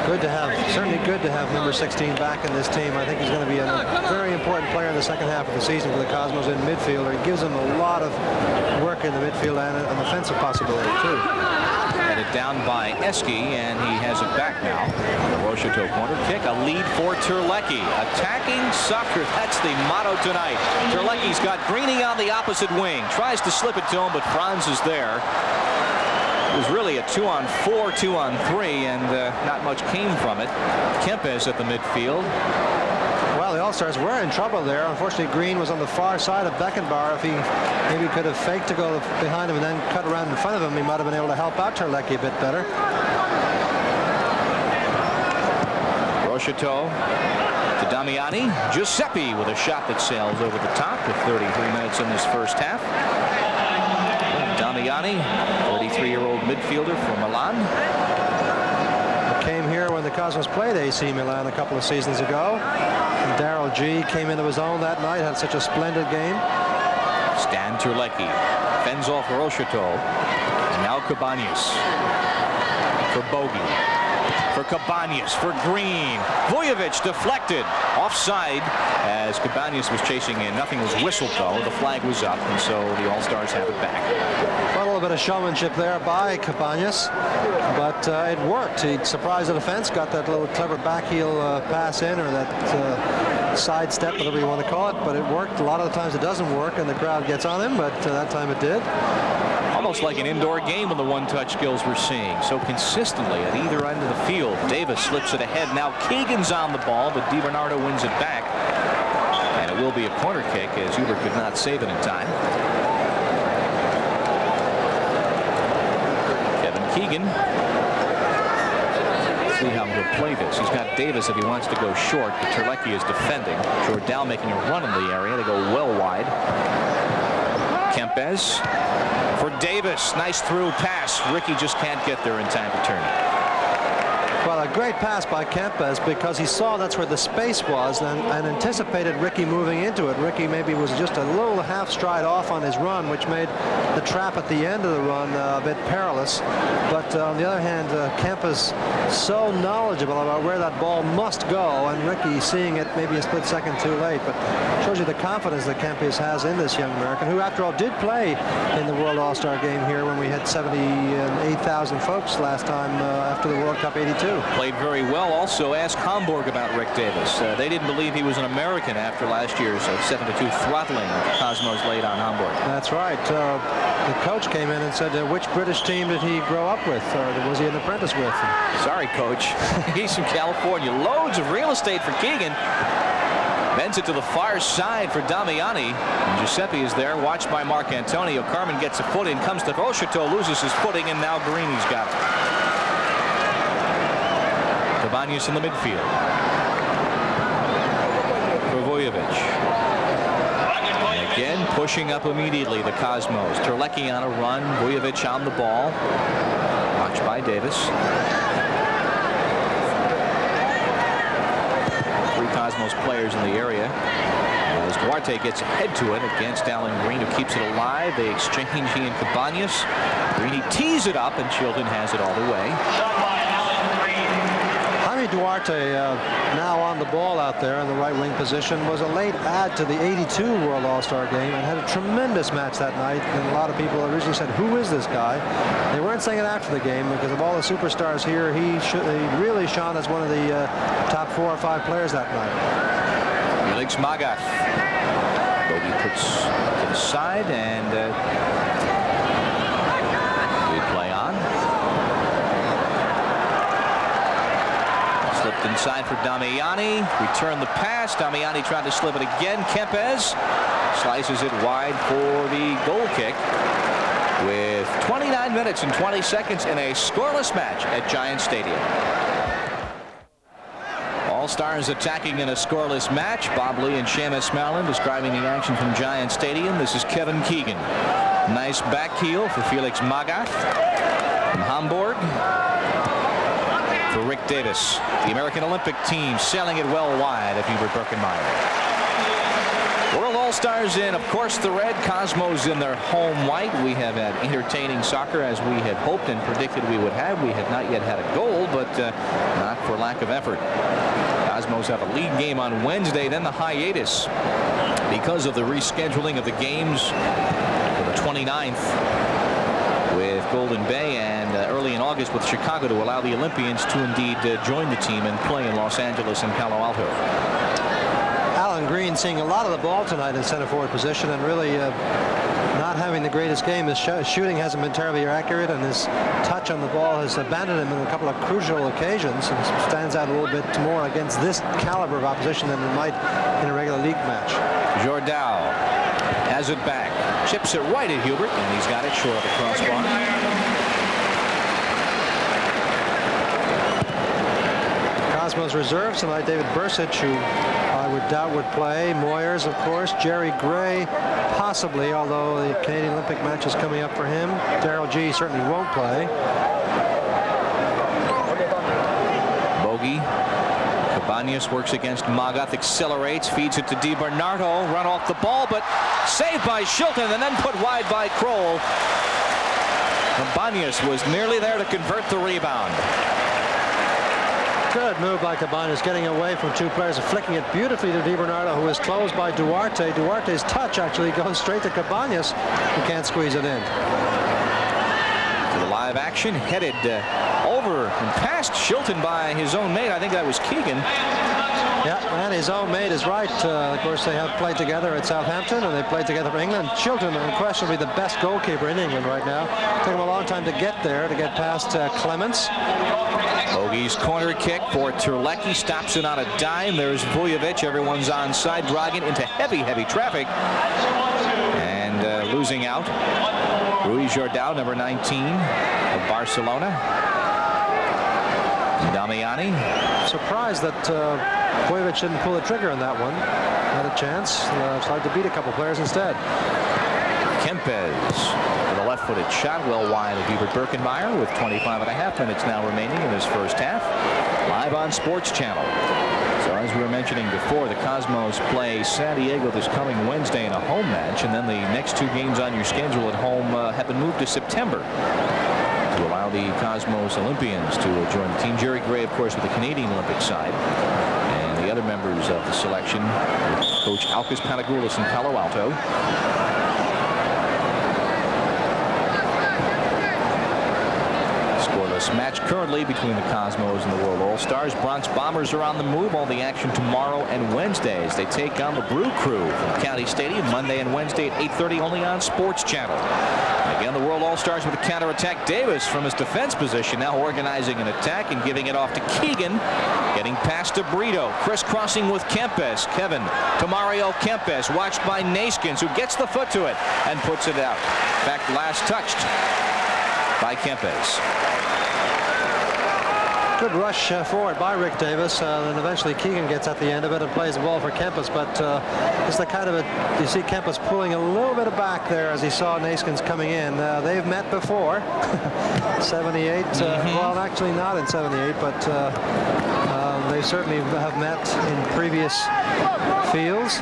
Good to have, certainly good to have number 16 back in this team. I think he's going to be a very important player in the second half of the season for the Cosmos in midfielder. He gives them a lot of work in the midfield and an offensive possibility too. Headed down by Eski, and he has it back now. The Rocheteau corner kick, a lead for Terlecki. Attacking soccer, that's the motto tonight. Terlecki's got Greeny on the opposite wing. Tries to slip it to him, but Franz is there. It was really a 2-on-4, 2-on-3, and not much came from it. Kempes at the midfield. Well, the All-Stars were in trouble there. Unfortunately, Green was on the far side of Beckenbauer. If he maybe could have faked to go behind him and then cut around in front of him, he might have been able to help out Terlecki a bit better. Rocheteau to Damiani. Giuseppe with a shot that sails over the top with 33 minutes in this first half. Damiani, 33-year-old midfielder from Milan. Came here when the Cosmos played AC Milan a couple of seasons ago. And Daryl G came into his own that night, had such a splendid game. Stan Terlecki fends off Rocheteau. Now Cabañas for Bogey. For Cabañas, for Green. Vujovic deflected. Offside as Cabañas was chasing in. Nothing was whistled, though. The flag was up, and so the All-Stars have it back. Well, a little bit of showmanship there by Cabañas, but it worked. He surprised the defense, got that little clever back heel pass in, or that side step, whatever you want to call it, but it worked. A lot of the times it doesn't work, and the crowd gets on him, but that time it did. Almost like an indoor game with the one-touch skills we're seeing. So consistently at either end of the field. Davis slips it ahead. Now Keegan's on the ball, but DiBernardo wins it back. And it will be a corner kick as Huber could not save it in time. Kevin Keegan. See how he'll play this. He's got Davis if he wants to go short, but Terlecki is defending. Jordal making a run in the area. They go well wide. Kempes for Davis. Nice through pass. Ricky just can't get there in time to turn it. Well, a great pass by Kempes because he saw that's where the space was and anticipated Ricky moving into it. Ricky maybe was just a little half stride off on his run, which made the trap at the end of the run a bit perilous. But on the other hand, Kempes so knowledgeable about where that ball must go, and Ricky seeing it maybe a split second too late. But shows you the confidence that Kempes has in this young American, who after all did play in the World All-Star game here when we had 78,000 folks last time after the World Cup '82. Played very well. Also asked Hamburg about Rick Davis. They didn't believe he was an American after last year's 7-2 throttling Cosmos laid on Hamburg. That's right. The coach came in and said, which British team did he grow up with, or was he an apprentice with? Sorry, coach. He's from California. Loads of real estate for Keegan. Bends it to the far side for Damiani. And Giuseppe is there, watched by Mark Antonio. Carmen gets a foot in, comes to Rocheteau, loses his footing, and now Garini's got it. Cabañas in the midfield. For Vujovic. And again, pushing up immediately, the Cosmos. Terlecki on a run, Vujovic on the ball. Watched by Davis. Three Cosmos players in the area. As Duarte gets ahead to it against Alan Green, who keeps it alive. They exchange, he and Cabañas. Greeny tees it up, and Chilton has it all the way. Jaime Duarte, now on the ball out there in the right wing position, was a late add to the '82 World All-Star game and had a tremendous match that night. And a lot of people originally said, who is this guy? They weren't saying it after the game because of all the superstars here. He really shone as one of the top 4 or 5 players that night. Felix Magath. Bogey puts to the side, and we play on. Slipped inside for Damiani. Return the pass. Damiani tried to slip it again. Kempes slices it wide for the goal kick. With 29 minutes and 20 seconds in a scoreless match at Giant Stadium. All-Stars attacking in a scoreless match. Bob Lee and Seamus Mallon describing the action from Giant Stadium. This is Kevin Keegan. Nice back heel for Felix Magath from Hamburg. For Rick Davis, the American Olympic team sailing it well wide of Hubert Birkenmeier. World All-Stars in, of course, the red. Cosmos in their home white. We have had entertaining soccer as we had hoped and predicted we would have. We have not yet had a goal, but not for lack of effort. Cosmos have a league game on Wednesday, then the hiatus because of the rescheduling of the games for the 29th with Golden Bay and early in August with Chicago to allow the Olympians to indeed join the team and play in Los Angeles and Palo Alto. Alan Green seeing a lot of the ball tonight in center forward position and really not having the greatest game. His shooting hasn't been terribly accurate, and his touch on the ball has abandoned him in a couple of crucial occasions, and stands out a little bit more against this caliber of opposition than it might in a regular league match. Jordao has it back, chips it right at Hubert, and he's got it short of the crossbar. Cosmos reserves tonight. David Bursic, who I would doubt would play. Moyers, of course. Jerry Gray, possibly, although the Canadian Olympic match is coming up for him. Darryl G certainly won't play. Bogey. Cabañas works against Magath, accelerates, feeds it to DiBernardo, run off the ball, but saved by Shilton and then put wide by Kroll. Cabañas was nearly there to convert the rebound. Good move by Cabañas, getting away from 2 players and flicking it beautifully to DiBernardo, who is closed by Duarte. Duarte's touch actually goes straight to Cabañas, who can't squeeze it in. To the live action, headed over and past Shilton by his own mate. I think that was Keegan. Yeah, and his own mate is right. Of course, they have played together at Southampton, and they played together for England. Shilton, unquestionably the best goalkeeper in England right now. Took him a long time to get there, to get past Clements. Bogey's corner kick for Terlecki, stops it on a dime. There's Vujovic, everyone's onside. Dragan into heavy traffic and losing out. Rui Jordao, number 19 of Barcelona. Damiani. Surprised that Vujovic didn't pull the trigger on that one. Had a chance. Tried to beat a couple players instead. Kempes with a left-footed shot well wide of Hubert Birkenmeier with 25.5 minutes now remaining in his first half. Live on Sports Channel. So as we were mentioning before, the Cosmos play San Diego this coming Wednesday in a home match, and then the next 2 games on your schedule at home have been moved to September to allow the Cosmos Olympians to join the team. Jerry Gray, of course, with the Canadian Olympic side, and the other members of the selection, Coach Alkis Panagoulis in Palo Alto. scoreless match currently between the Cosmos and the World All-Stars. Bronx Bombers are on the move. All the action tomorrow and Wednesdays. They take on the Brew Crew from County Stadium Monday and Wednesday at 8:30 only on Sports Channel. Again, the World All-Stars with a counterattack. Davis from his defense position now organizing an attack and giving it off to Keegan. Getting past to Brito. Crisscrossing with Kempes. Kevin to Mario Kempes. Watched by Naskins, who gets the foot to it and puts it out. In fact, last touched by Kempes. Good rush forward by Rick Davis, and eventually Keegan gets at the end of it and plays the ball for Kempes. But it's the kind of you see Kempes pulling a little bit of back there as he saw Naskins coming in. They've met before. 78. Well, actually not in 78, but they certainly have met in previous fields.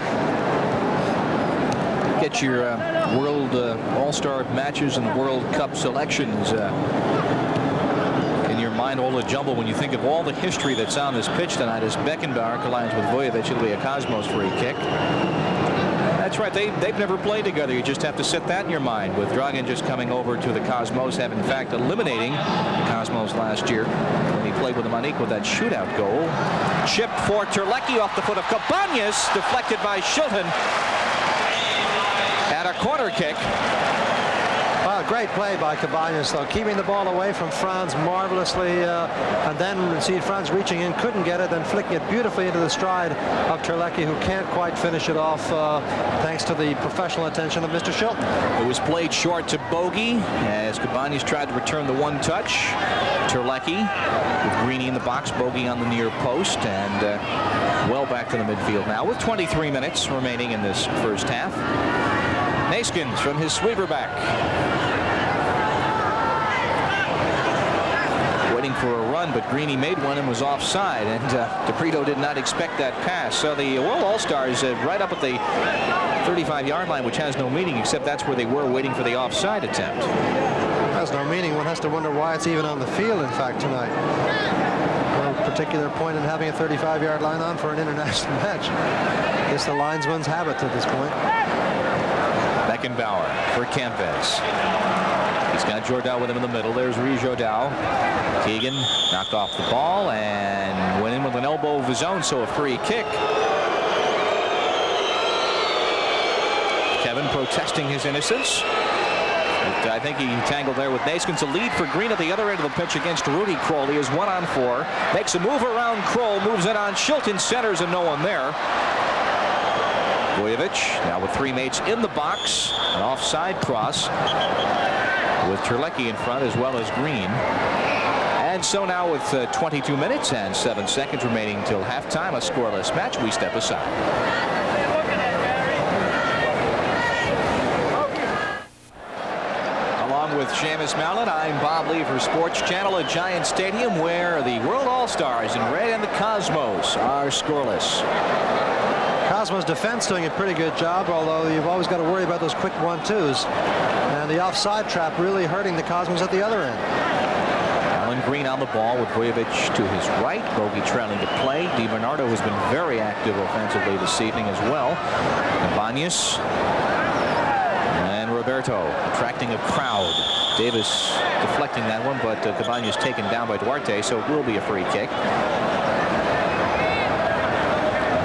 Get your World All-Star matches and World Cup selections in your mind all a jumble when you think of all the history that's on this pitch tonight as Beckenbauer collides with Vujovic. It'll be a Cosmos free kick. That's right. They've never played together. You just have to set that in your mind, with Dragan just coming over to the Cosmos, have in fact eliminating the Cosmos last year when he played with them on equal that shootout goal. Chip for Terlecki off the foot of Cabañas, deflected by Shilton. And a corner kick. Well, great play by Cabañas, though, keeping the ball away from Franz marvelously, and then see Franz reaching in, couldn't get it, then flicking it beautifully into the stride of Terlecki, who can't quite finish it off thanks to the professional attention of Mr. Shilton. It was played short to Bogey as Cabañas tried to return the one touch. Terlecki with Greeny in the box, Bogey on the near post, and well back to the midfield now with 23 minutes remaining in this first half. Naskins from his sweeper back. Waiting for a run, but Greeny made one and was offside, and DePrito did not expect that pass. So the World All-Stars right up at the 35-yard line, which has no meaning, except that's where they were waiting for the offside attempt. Has no meaning. One has to wonder why it's even on the field, in fact, tonight. No particular point in having a 35-yard line on for an international match. It's the linesman's habit at this point. Beckenbauer for Kempes. He's got Jordao with him in the middle. There's Rijodao. Keegan knocked off the ball and went in with an elbow of his own, so a free kick. Kevin protesting his innocence. I think he tangled there with Naskins. A lead for Green at the other end of the pitch against Rudy Kroll. He is 1-on-4. Makes a move around Kroll. Moves it on Shilton. Centers and no one there. Vujovic now with three mates in the box. An offside cross with Terlecki in front as well as Green. And so now with 22 minutes and 7 seconds remaining till halftime, a scoreless match, we step aside. Along with Seamus Mallett, I'm Bob Lee for Sports Channel at Giant Stadium, where the World All-Stars in red and the Cosmos are scoreless. Cosmos defense doing a pretty good job, although you've always got to worry about those quick 1-2s. And the offside trap really hurting the Cosmos at the other end. Alan Green on the ball with Vujovic to his right. Bogey trailing to play. DiBernardo has been very active offensively this evening as well. Cabañas and Roberto attracting a crowd. Davis deflecting that one, but Cabañas taken down by Duarte, so it will be a free kick.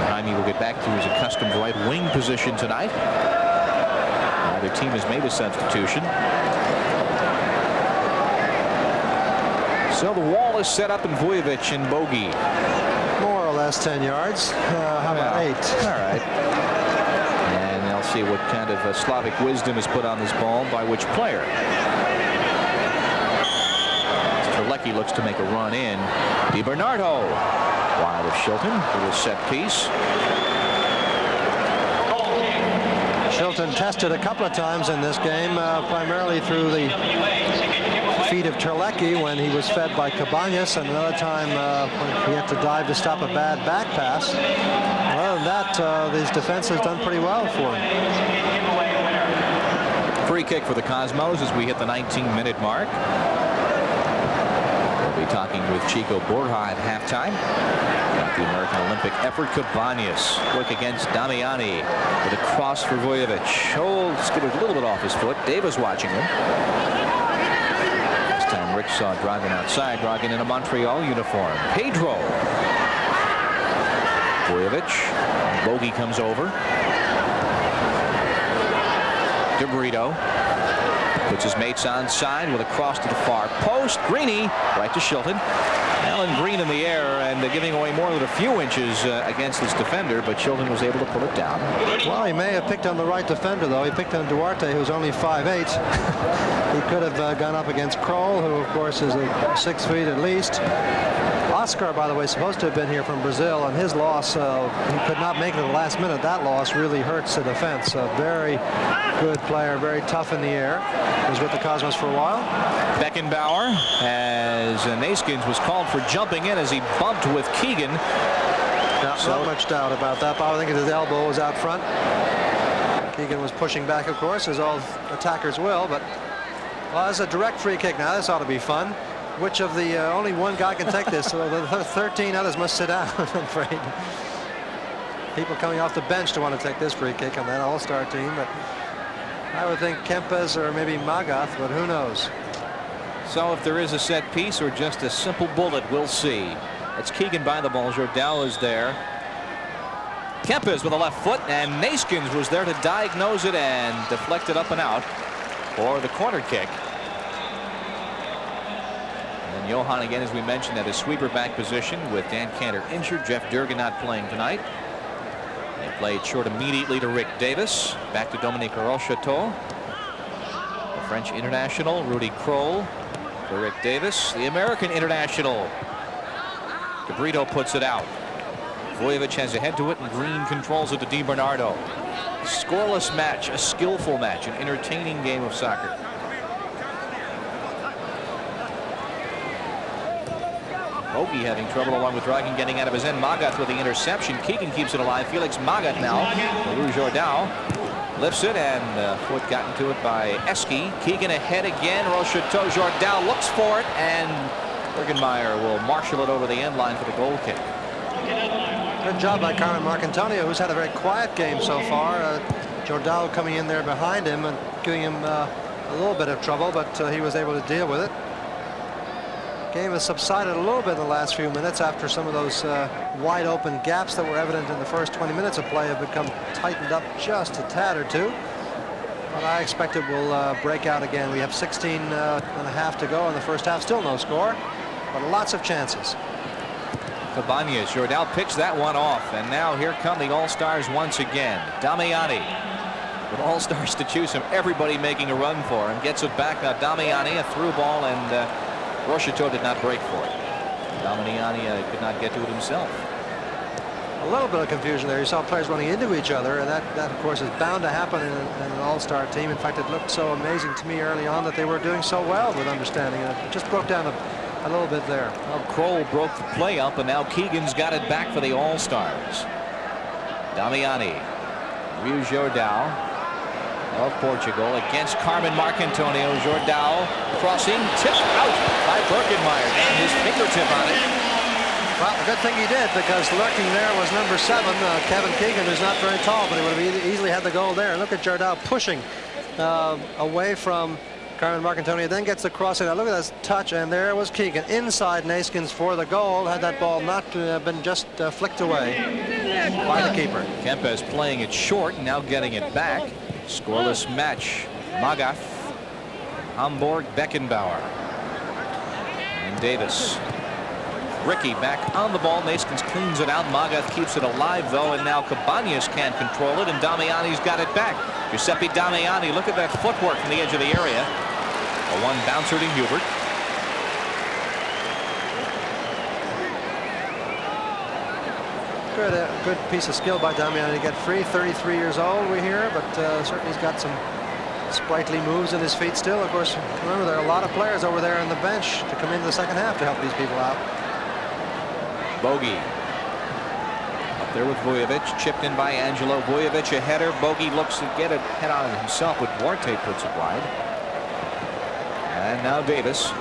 Jaime will get back to his accustomed right wing position tonight. Neither team has made a substitution. So the wall is set up in Vujovic and Bogey. More or less 10 yards. How about 8? All right. And they'll see what kind of Slavic wisdom is put on this ball by which player. Terlecki looks to make a run in. DiBernardo. Wide of Shilton. Little set piece. Shilton tested a couple of times in this game, primarily through the feet of Terlecki when he was fed by Cabañas, and another time when he had to dive to stop a bad back pass. Other than that, these defenses done pretty well for him. Free kick for the Cosmos as we hit the 19-minute mark. We'll be talking with Chico Borja at halftime about the American Olympic effort. Cabañas quick against Damiani with a cross for Vujovic. Oh, skittered a little bit off his foot. Davis watching him. last time Rich saw driving outside, driving in a Montreal uniform. Pedro. Vujovic. Bogey comes over. DeBrito puts his mates on side with a cross to the far post. Greeny right to Shilton. Alan Green in the air and giving away more than a few inches against his defender, but Shilton was able to pull it down. Well, he may have picked on the right defender, though. He picked on Duarte, who's only 5'8". He could have gone up against Kroll, who, of course, is 6 feet at least. Oscar, by the way, supposed to have been here from Brazil, and his loss, he could not make it at the last minute. That loss really hurts the defense. A very good player, very tough in the air. He was with the Cosmos for a while. Beckenbauer, as Naskins was called for jumping in as he bumped with Keegan. Not much doubt about that, but I think his elbow was out front. Keegan was pushing back, of course, as all attackers will, but well, it's a direct free kick now. This ought to be fun. Which of the only one guy can take this, so the 13 others must sit down, I'm afraid. People coming off the bench to want to take this free kick on that all-star team, but I would think Kempes or maybe Magath, but who knows. So if there is a set piece or just a simple bullet, we'll see. It's Keegan by the ball. Jordal is there. Kempes with a left foot, and Naskins was there to diagnose it and deflect it up and out for the corner kick. And Johan again, as we mentioned, at his sweeper back position with Dan Cantor injured. Jeff Durgan not playing tonight. They played short immediately to Rick Davis. Back to Dominique Rocheteau. The French international Rudy Kroll for Rick Davis. The American international DeBrito puts it out. Vujovic has a head to it, and Green controls it to DiBernardo. Scoreless match, a skillful match, an entertaining game of soccer. Bogey having trouble along with Dragan getting out of his end. Magath with the interception. Keegan keeps it alive. Felix Magath now. Lou Jordal lifts it, and foot gotten to it by Eski. Keegan ahead again. Rocheteau. Jordal looks for it, and Bergenmeyer will marshal it over the end line for the goal kick. Good job by Carmen Marcantonio, who's had a very quiet game so far. Jordal coming in there behind him and giving him a little bit of trouble, but he was able to deal with it. Game has subsided a little bit in the last few minutes after some of those wide open gaps that were evident in the first 20 minutes of play have become tightened up just a tad or two. But I expect it will break out again. We have 16 and a half to go in the first half. Still no score, but lots of chances. Cabañas. Jordal picks that one off, and now here come the All-Stars once again. Damiani with All-Stars to choose from. Everybody making a run for him. Gets it back. Now Damiani, a through ball, and Rocheteau did not break for it. Damiani could not get to it himself. A little bit of confusion there. You saw players running into each other, and that of course is bound to happen in an all-star team. In fact, it looked so amazing to me early on that they were doing so well with understanding, and it just broke down a little bit there. Well, Kroll broke the play up, and now Keegan's got it back for the All-Stars. Damiani. Rio Jordal of Portugal against Carmen Marcantonio. Jordal crossing, tipped out by Bergenmeyer, and his fingertip on it. Well, a good thing he did, because lurking there was number 7, Kevin Keegan, who's not very tall, but he would have easily had the goal there. Look at Jordal pushing away from Carmen Marcantonio, then gets the crossing. Now look at that touch, and there was Keegan inside Naskins for the goal. Had that ball not been just flicked away by the keeper. Kempes playing it short, now getting it back. Scoreless match. Magath, Hamburg, Beckenbauer, and Davis. Ricky back on the ball. Naskins cleans it out. Magath keeps it alive, though, and now Cabañas can't control it, and Damiani's got it back. Giuseppe Damiani, look at that footwork from the edge of the area. A one bouncer to Hubert. Good piece of skill by Damiani to get free. 33 years old, we hear, but certainly he's got some sprightly moves in his feet still. Of course, remember, there are a lot of players over there on the bench to come into the second half to help these people out. Bogey up there with Vujovic, chipped in by Angelo. Vujovic a header. Bogey looks to get it head on himself, but Duarte puts it wide. And now Davis.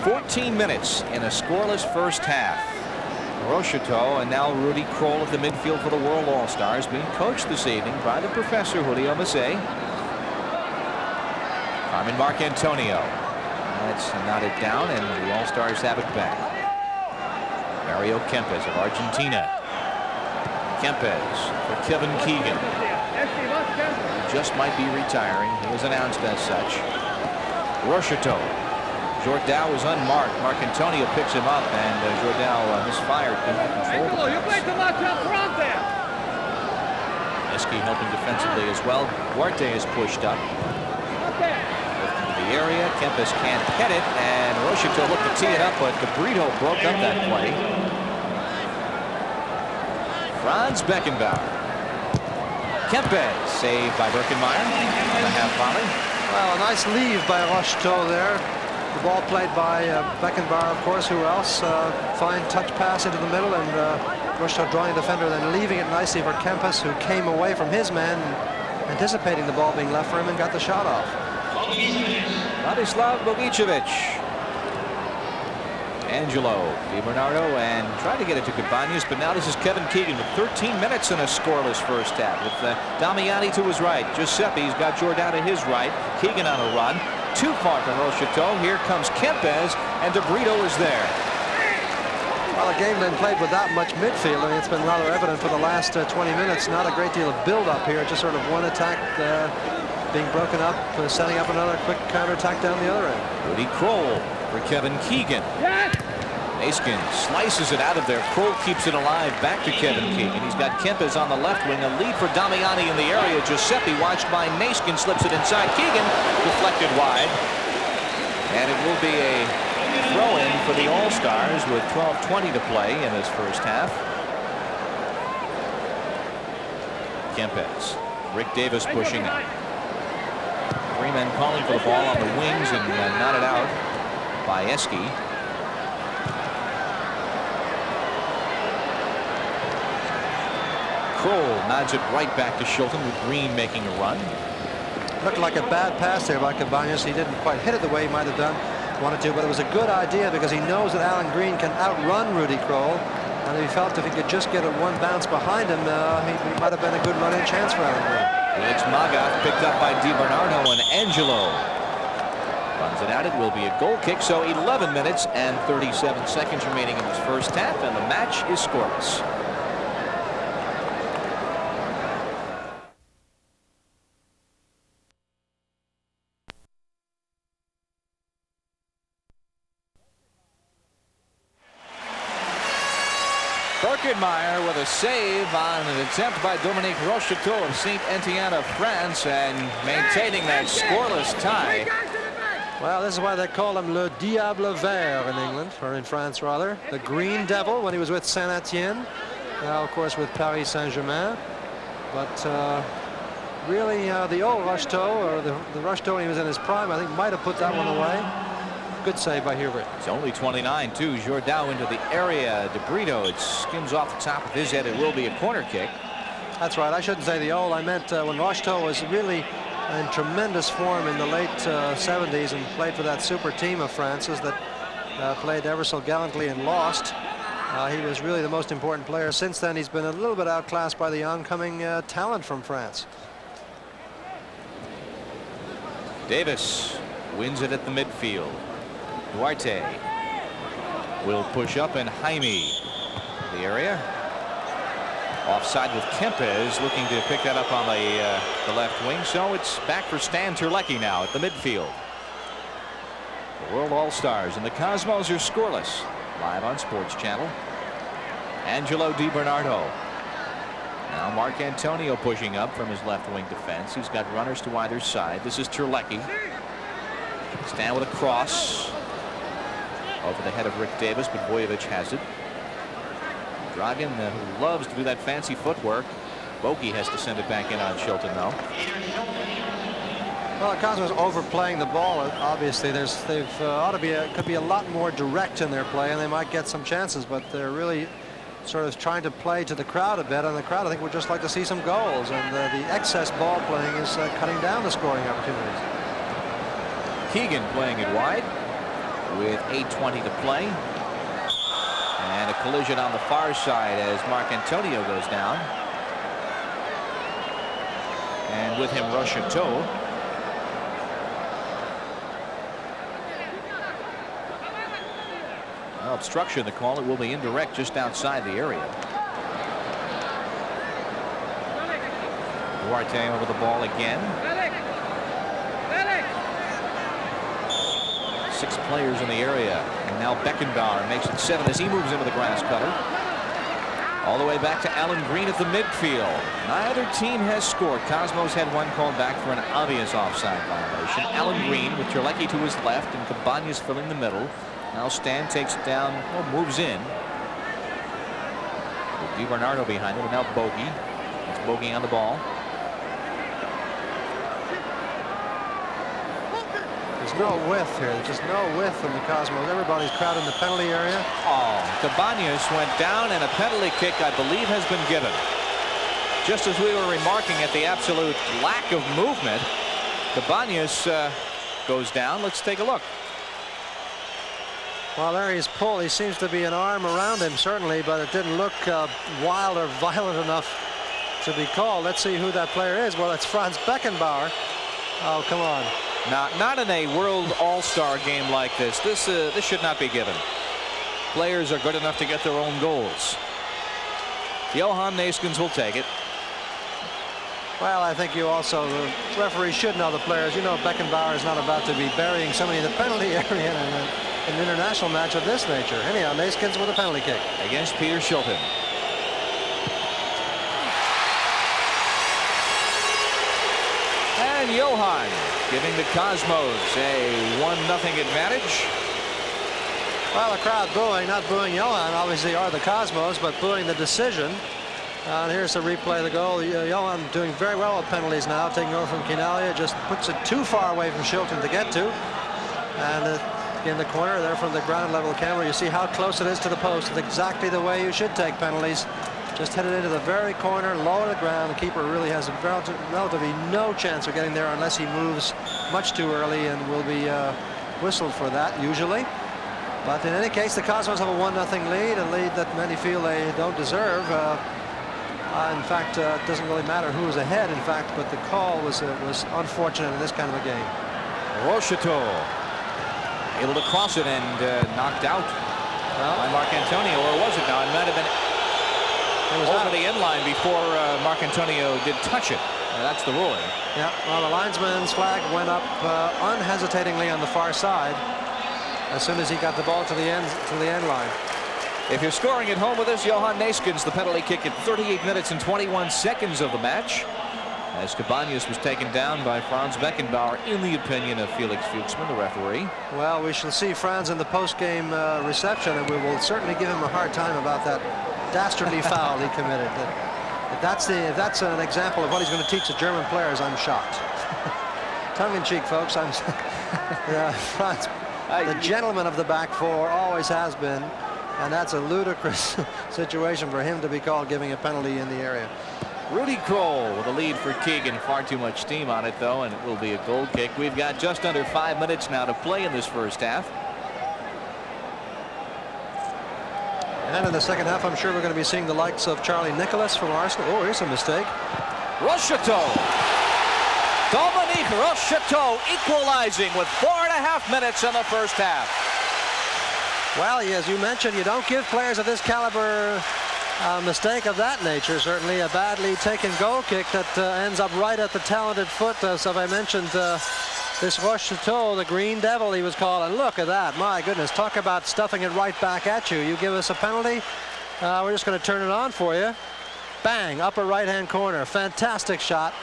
14 minutes in a scoreless first half. Rocheteau and now Rudy Kroll at the midfield for the World All-Stars, being coached this evening by the professor Julio Macei. Carmen Marcantonio. That's knotted down, and the All-Stars have it back. Mario Kempes of Argentina. Kempes for Kevin Keegan. He just might be retiring. He was announced as such. Rocheteau. Jordao is unmarked. Marcantonio picks him up, and Jordao misfired. Couldn't control the pass. Eski helping defensively as well. Duarte is pushed up. Into the area. Kempes can't hit it, and Rocheteau looked to tee it up, but DeBrito broke up that play. Franz Beckenbauer. Kempes saved by Birkenmeyer on the half volley. Well, a nice leave by Rocheteau there. The ball played by Beckenbauer, of course. Who else? Fine touch pass into the middle, and Rocheteau drawing the defender, then leaving it nicely for Kempes, who came away from his man, anticipating the ball being left for him, and got the shot off. Vladislav Bogicevic. Angelo DiBernardo, and tried to get it to Cabañas, but now this is Kevin Keegan with 13 minutes in a scoreless first half. With Damiani to his right. Giuseppe's got Jordao to his right. Keegan on a run. Too far from Rocheteau. Here comes Kempes, and DeBrito is there. Well, a game been played without much midfield. I mean, it's been rather evident for the last 20 minutes. Not a great deal of build-up here. Just sort of one attack being broken up, setting up another quick counterattack down the other end. Rudy Kroll for Kevin Keegan. Naiskin slices it out of there. Kroll keeps it alive. Back to Kevin Keegan. He's got Kempes on the left wing. A lead for Damiani in the area. Giuseppe, watched by Naiskin, slips it inside. Keegan deflected wide. And it will be a throw-in for the All-Stars with 12:20 to play in this first half. Kempes. Rick Davis pushing it. Three men calling for the ball on the wings, and knotted out by Eski. Kroll nods it right back to Shilton, with Green making a run. Looked like a bad pass there by Cabañas. He didn't quite hit it the way he might have wanted to, but it was a good idea because he knows that Alan Green can outrun Rudy Kroll, and he felt if he could just get a one bounce behind him, he might have been a good running chance for Alan Green. Felix Magath picked up by DiBernardo, and Angelo runs it out. It will be a goal kick, so 11 minutes and 37 seconds remaining in this first half, and the match is scoreless. Birkenmeyer with a save on an attempt by Dominique Rocheteau of Saint-Étienne of France, and maintaining that scoreless tie. Well, this is why they call him Le Diable Vert in England, or in France rather. The Green Devil when he was with Saint-Étienne. Now, of course, with Paris Saint-Germain. But really, the old Rocheteau, or the Rocheteau when he was in his prime, I think might have put that one away. Good save by Hubert. He's only 29, too. Jordao into the area. DeBrito, it skims off the top of his head. It will be a corner kick. That's right. I shouldn't say the old. I meant when Rocheteau was really in tremendous form in the late 70s and played for that super team of France's that played ever so gallantly and lost. He was really the most important player. Since then, he's been a little bit outclassed by the oncoming talent from France. Davis wins it at the midfield. Duarte will push up, and Jaime the area. Offside with Kempes, looking to pick that up on the left wing. So it's back for Stan Terlecki now at the midfield. The World All-Stars and the Cosmos are scoreless. Live on Sports Channel. Angelo DiBernardo. Now Marcantonio pushing up from his left wing defense. He's got runners to either side. This is Terlecki. Stan with a cross over the head of Rick Davis, but Bojovic has it. Dragan, who loves to do that fancy footwork. Bogey has to send it back in on Shilton, though. Well, the Cosmos overplaying the ball. Obviously, could be a lot more direct in their play, and they might get some chances. But they're really sort of trying to play to the crowd a bit, and the crowd, I think, would just like to see some goals. And the excess ball playing is cutting down the scoring opportunities. Keegan playing it wide with 8:20 to play. And a collision on the far side as Marcantonio goes down. And with him, Rocheteau. No obstruction, the call. It will be indirect just outside the area. Duarte over the ball again. 6 players in the area. And now Beckenbauer makes it 7 as he moves into the grass cutter. All the way back to Alan Green at the midfield. Neither team has scored. Cosmos had one called back for an obvious offside violation. Alan Green with Terlecki to his left and Cabañas filling the middle. Now Stan takes it down, moves in. With Di Bernardo behind him, and now Bogey. It's Bogey on the ball. There's no width here. There's just no width from the Cosmos. Everybody's crowded in the penalty area. Oh, Cabañas went down, and a penalty kick, I believe, has been given. Just as we were remarking at the absolute lack of movement, Cabañas goes down. Let's take a look. Well, there he's pulled. He seems to be an arm around him, certainly, but it didn't look wild or violent enough to be called. Let's see who that player is. Well, it's Franz Beckenbauer. Oh, come on. Not in a World All-Star game like this. This should not be given. Players are good enough to get their own goals. Johan Neeskens will take it. Well, I think you also, the referee should know the players. You know, Beckenbauer is not about to be burying somebody in the penalty area in an international match of this nature. Anyhow, Neeskens with a penalty kick. Against Peter Shilton. And Johan giving the Cosmos a 1-0 advantage. Well, the crowd booing, not booing Johan, obviously, are the Cosmos, but booing the decision. And here's the replay of the goal. Johan doing very well with penalties now, taking over from Quinalha. Just puts it too far away from Shilton to get to. And in the corner there from the ground level camera, you see how close it is to the post. It's exactly the way you should take penalties. Just headed into the very corner, low to the ground. The keeper really has relatively no chance of getting there unless he moves much too early, and will be whistled for that usually. But in any case, the Cosmos have a 1-0 lead, a lead that many feel they don't deserve. In fact, it doesn't really matter who was ahead, in fact, but the call was unfortunate in this kind of a game. Rocheteau able to cross it and knocked out by Marc Antonio, or was it now? It might have been over the end line before Marc Antonio did touch it. That's the ruling. Yeah, well, the linesman's flag went up unhesitatingly on the far side as soon as he got the ball to the end line. If you're scoring at home with us, Johan Neeskens, the penalty kick at 38 minutes and 21 seconds of the match, as Cabañas was taken down by Franz Beckenbauer, in the opinion of Felix Fuchsman, the referee. Well, we shall see Franz in the post-game reception, and we will certainly give him a hard time about that dastardly foul he committed. If that's an example of what he's going to teach the German players, I'm shocked. Tongue-in-cheek, folks. Franz, the gentleman of the back four, always has been. And that's a ludicrous situation for him to be called giving a penalty in the area. Rudy Kroll with a lead for Keegan. Far too much steam on it, though, and it will be a goal kick. We've got just under 5 minutes now to play in this first half. And then in the second half, I'm sure we're going to be seeing the likes of Charlie Nicholas from Arsenal. Oh, here's a mistake. Rocheteau. Dominique Rocheteau equalizing with 4.5 minutes in the first half. Well, as you mentioned, you don't give players of this caliber a mistake of that nature. Certainly a badly taken goal kick that ends up right at the talented foot. So I mentioned this Rocheteau, the Green Devil he was called. And look at that. My goodness, talk about stuffing it right back at you. You give us a penalty, we're just going to turn it on for you. Bang, upper right-hand corner. Fantastic shot.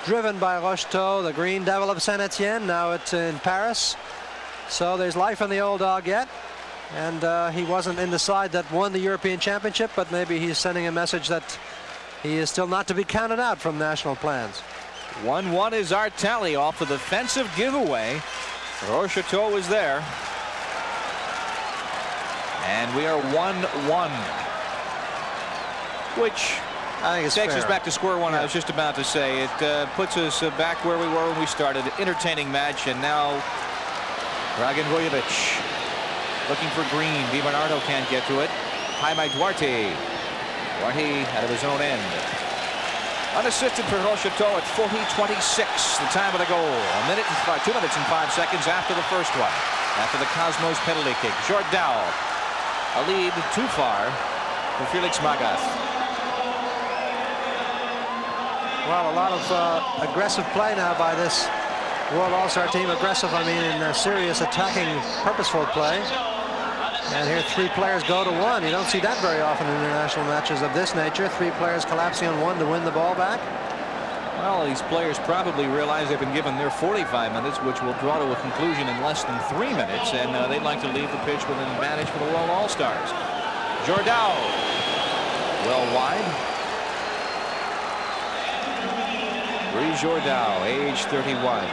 Driven by Rocheteau, the Green Devil of Saint-Etienne. Now it's in Paris. So there's life on the old dog yet, and he wasn't in the side that won the European Championship, but maybe he's sending a message that he is still not to be counted out from national plans. 1-1 is our tally off the defensive giveaway. Rocheteau is there, and we are 1-1, which I think takes fair. us back to square one. Yeah. I was just about to say it puts us back where we were when we started. Entertaining match, and now Dragan Vujovic looking for Green. Di Bernardo can't get to it. Jaime Duarte. Duarte out of his own end. Unassisted for Rocheteau at 40-26, the time of the goal. 2 minutes and 5 seconds after the first one. after the Cosmos penalty kick. Jordao, a lead too far for Felix Magath. Well, a lot of aggressive play now by this World All-Star team. Aggressive, I mean, in serious attacking, purposeful play. And here 3 players go to 1. You don't see that very often in international matches of this nature. 3 players collapsing on 1 to win the ball back. Well, these players probably realize they've been given their 45 minutes, which will draw to a conclusion in less than 3 minutes, and they'd like to leave the pitch with an advantage for the World All-Stars. Jordao, well wide. Brice Jordao, age 31.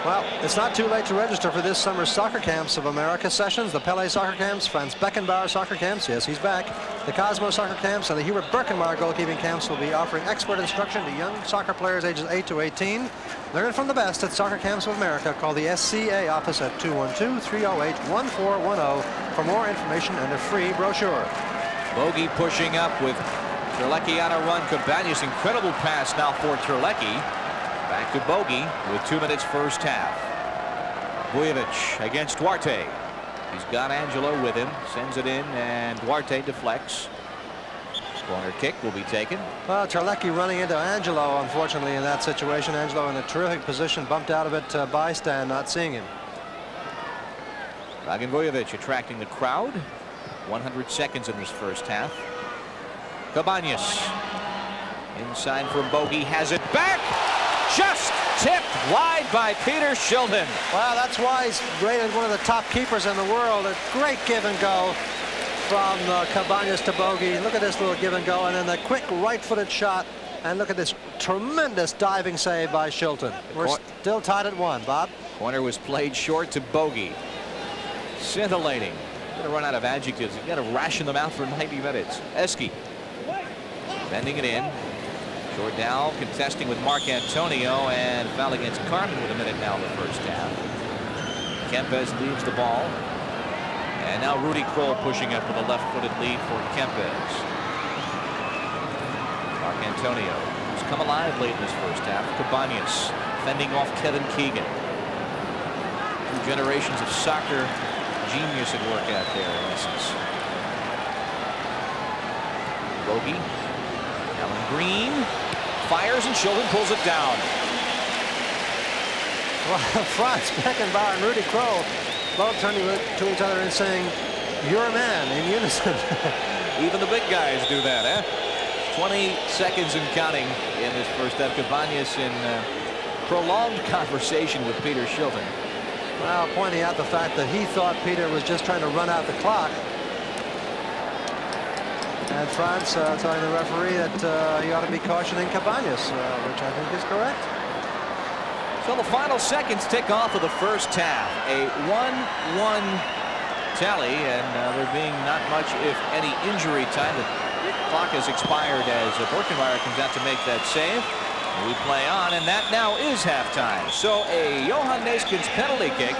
Well, it's not too late to register for this summer's Soccer Camps of America sessions. The Pele Soccer Camps, Franz Beckenbauer Soccer Camps, yes, he's back. The Cosmos Soccer Camps and the Hubert Birkenmeier Goalkeeping Camps will be offering expert instruction to young soccer players ages 8 to 18. Learn from the best at Soccer Camps of America. Call the SCA office at 212-308-1410 for more information and a free brochure. Bogey pushing up with Terlecki on a run. Cabanas, incredible pass now for Terlecki. Back to Bogey with 2 minutes first half. Vujovic against Duarte. He's got Angelo with him. Sends it in, and Duarte deflects. Corner kick will be taken. Well, Terlecki running into Angelo, unfortunately, in that situation. Angelo in a terrific position, bumped out of it by Stan, not seeing him. Dragan Vujovic attracting the crowd. 100 seconds in this first half. Cabanas inside from Bogey, has it back. Just tipped wide by Peter Shilton. Well, that's why he's rated one of the top keepers in the world. A great give and go from Cabanas to Bogey. Look at this little give and go, and then the quick right-footed shot. And look at this tremendous diving save by Shilton. We're still tied at 1, Bob. Corner was played short to Bogey. Scintillating. Going to run out of adjectives. You've got to ration them out for 90 minutes. Eski bending it in. Jordao contesting with Mark Antonio, and foul against Carmen with a minute now in the first half. Kempes leads the ball. And now Rudy Kroll pushing up with a left-footed lead for Kempes. Mark Antonio, who's come alive late in this first half. Cabanas fending off Kevin Keegan. 2 generations of soccer genius at work out there in essence. Bogey. Alan Green fires, and Shilton pulls it down. Well, Franz Beckenbauer and Rudy Kroll both turning to each other and saying, "You're a man," in unison. Even the big guys do that, eh? 20 seconds and counting in this first half. Cabanas in prolonged conversation with Peter Shilton. Well, pointing out the fact that he thought Peter was just trying to run out the clock. And Franz telling the referee that he ought to be cautioning Cabanas, which I think is correct. So the final seconds tick off of the first half. A 1-1 tally, and there being not much, if any, injury time. The clock has expired as Birkenmeier comes out to make that save. We play on, and that now is halftime. So a Johan Neeskens penalty kick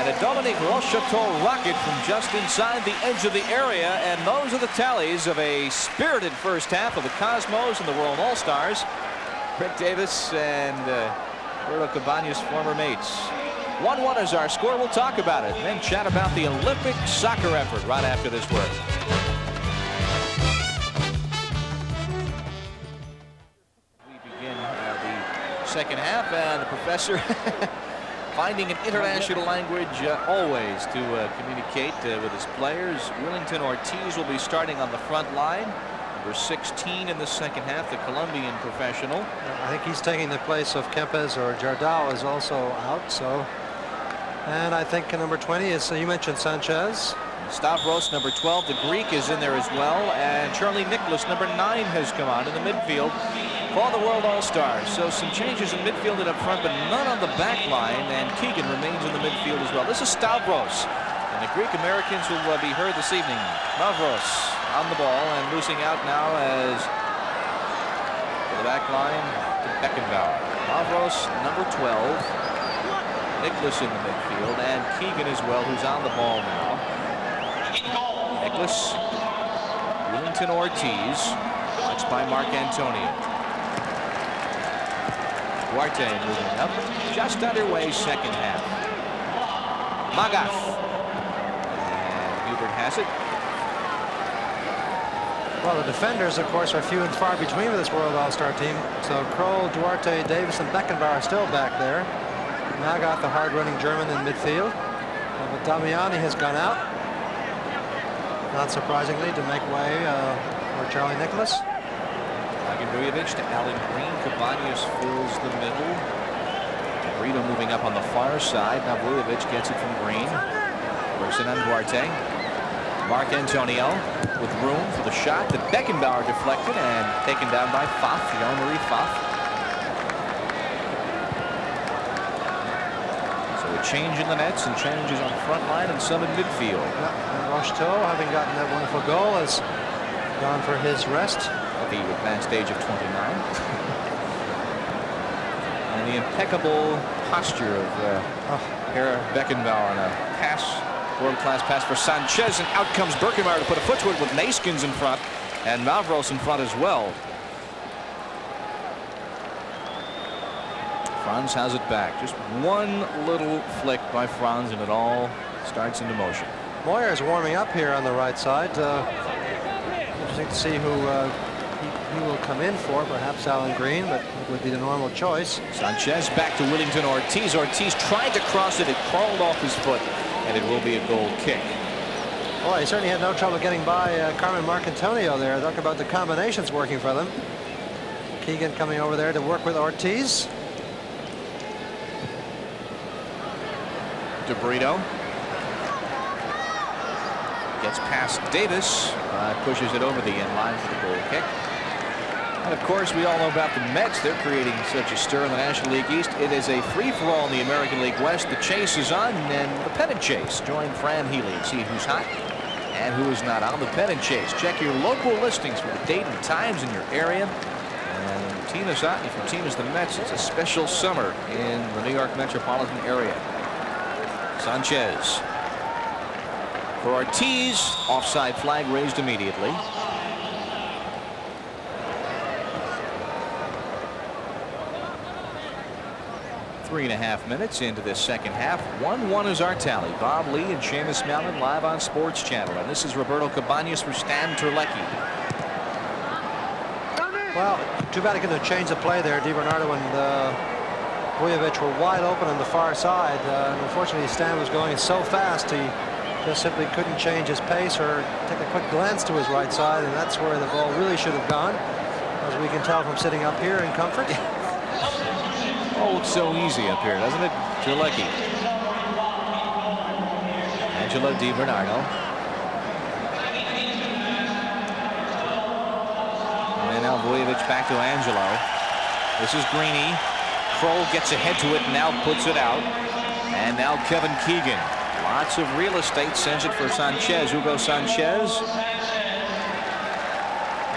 and a Dominique Rocheteau rocket from just inside the edge of the area, and those are the tallies of a spirited first half of the Cosmos and the World All-Stars. Rick Davis and Roberto Cabanas, former mates. 1-1 is our score. We'll talk about it and then chat about the Olympic soccer effort right after this word. We begin the second half, and the professor finding an international language always to communicate with his players. Willington Ortiz will be starting on the front line. Number 16 in the second half, the Colombian professional. I think he's taking the place of Kempes, or Jordao is also out. So, and I think number 20 is, you mentioned Sanchez. Stavros, number 12, the Greek, is in there as well. And Charlie Nicholas, number 9, has come on in the midfield for the World All-Stars. So some changes in midfield and up front, but none on the back line. And Keegan remains in the midfield as well. This is Stavros. And the Greek Americans will be heard this evening. Mavros on the ball and losing out now as for the back line to Beckenbauer. Mavros, number 12. Nicholas in the midfield, and Keegan as well, who's on the ball now. Nicholas, Willington Ortiz, watched by Mark Antonio. Duarte moving up, just underway second half. Magath. And Hubert has it. Well, the defenders, of course, are few and far between with this World All-Star team. So Kroll, Duarte, Davis, and Beckenbauer are still back there. Magath, the hard-running German in midfield. But Damiani has gone out, not surprisingly, to make way for Charlie Nicholas. Dragan Vujovic to Alan Green. Cabañas fills the middle. Brito moving up on the far side. Now Vujovic gets it from Green. Works it on Duarte. Mark Antonio with room for the shot that Beckenbauer deflected and taken down by Pfaff, Jean-Marie Pfaff. So a change in the nets and changes on the front line and some in midfield. Yeah, and Rocheteau, having gotten that wonderful goal, has gone for his rest. At the advanced age of 29. And the impeccable posture of Herr Beckenbauer on a pass. World-class pass for Sanchez, and out comes Birkenmeier to put a foot to it with Neeskens in front and Mavros in front as well. Franz has it back. Just one little flick by Franz and it all starts into motion. Moyer is warming up here on the right side. Interesting to see who he will come in for. Perhaps Alan Green, but it would be the normal choice. Sanchez back to Willington Ortiz. Ortiz tried to cross it. It crawled off his foot. And it will be a goal kick. Well, he certainly had no trouble getting by Carmen Marcantonio there. Talk about the combinations working for them. Keegan coming over there to work with Ortiz. De Brito gets past Davis. Pushes it over the end line for the goal kick. And of course, we all know about the Mets. They're creating such a stir in the National League East. It is a free-for-all in the American League West. The chase is on, and the pennant chase. Join Fran Healy and see who's hot and who is not on the pennant chase. Check your local listings for the date and times in your area. And the team is hot. If your team is the Mets, it's a special summer in the New York metropolitan area. Sanchez for Ortiz. Offside flag raised immediately. 3.5 minutes into this second half. 1-1 is our tally. Bob Lee and Seamus Malin live on Sports Channel. And this is Roberto Cabañas for Stan Terlecki. Well, too bad he couldn't have changed the play there. DiBernardo and Vujovic were wide open on the far side. Unfortunately, Stan was going so fast, he just simply couldn't change his pace or take a quick glance to his right side, and that's where the ball really should have gone, as we can tell from sitting up here in comfort. Oh, looks so easy up here, doesn't it? Terlecki. Angelo DiBernardo. And now Vujovic back to Angelo. This is Greeny. Kroll gets ahead to it and now puts it out. And now Kevin Keegan. Lots of real estate, sends it for Sanchez. Hugo Sanchez.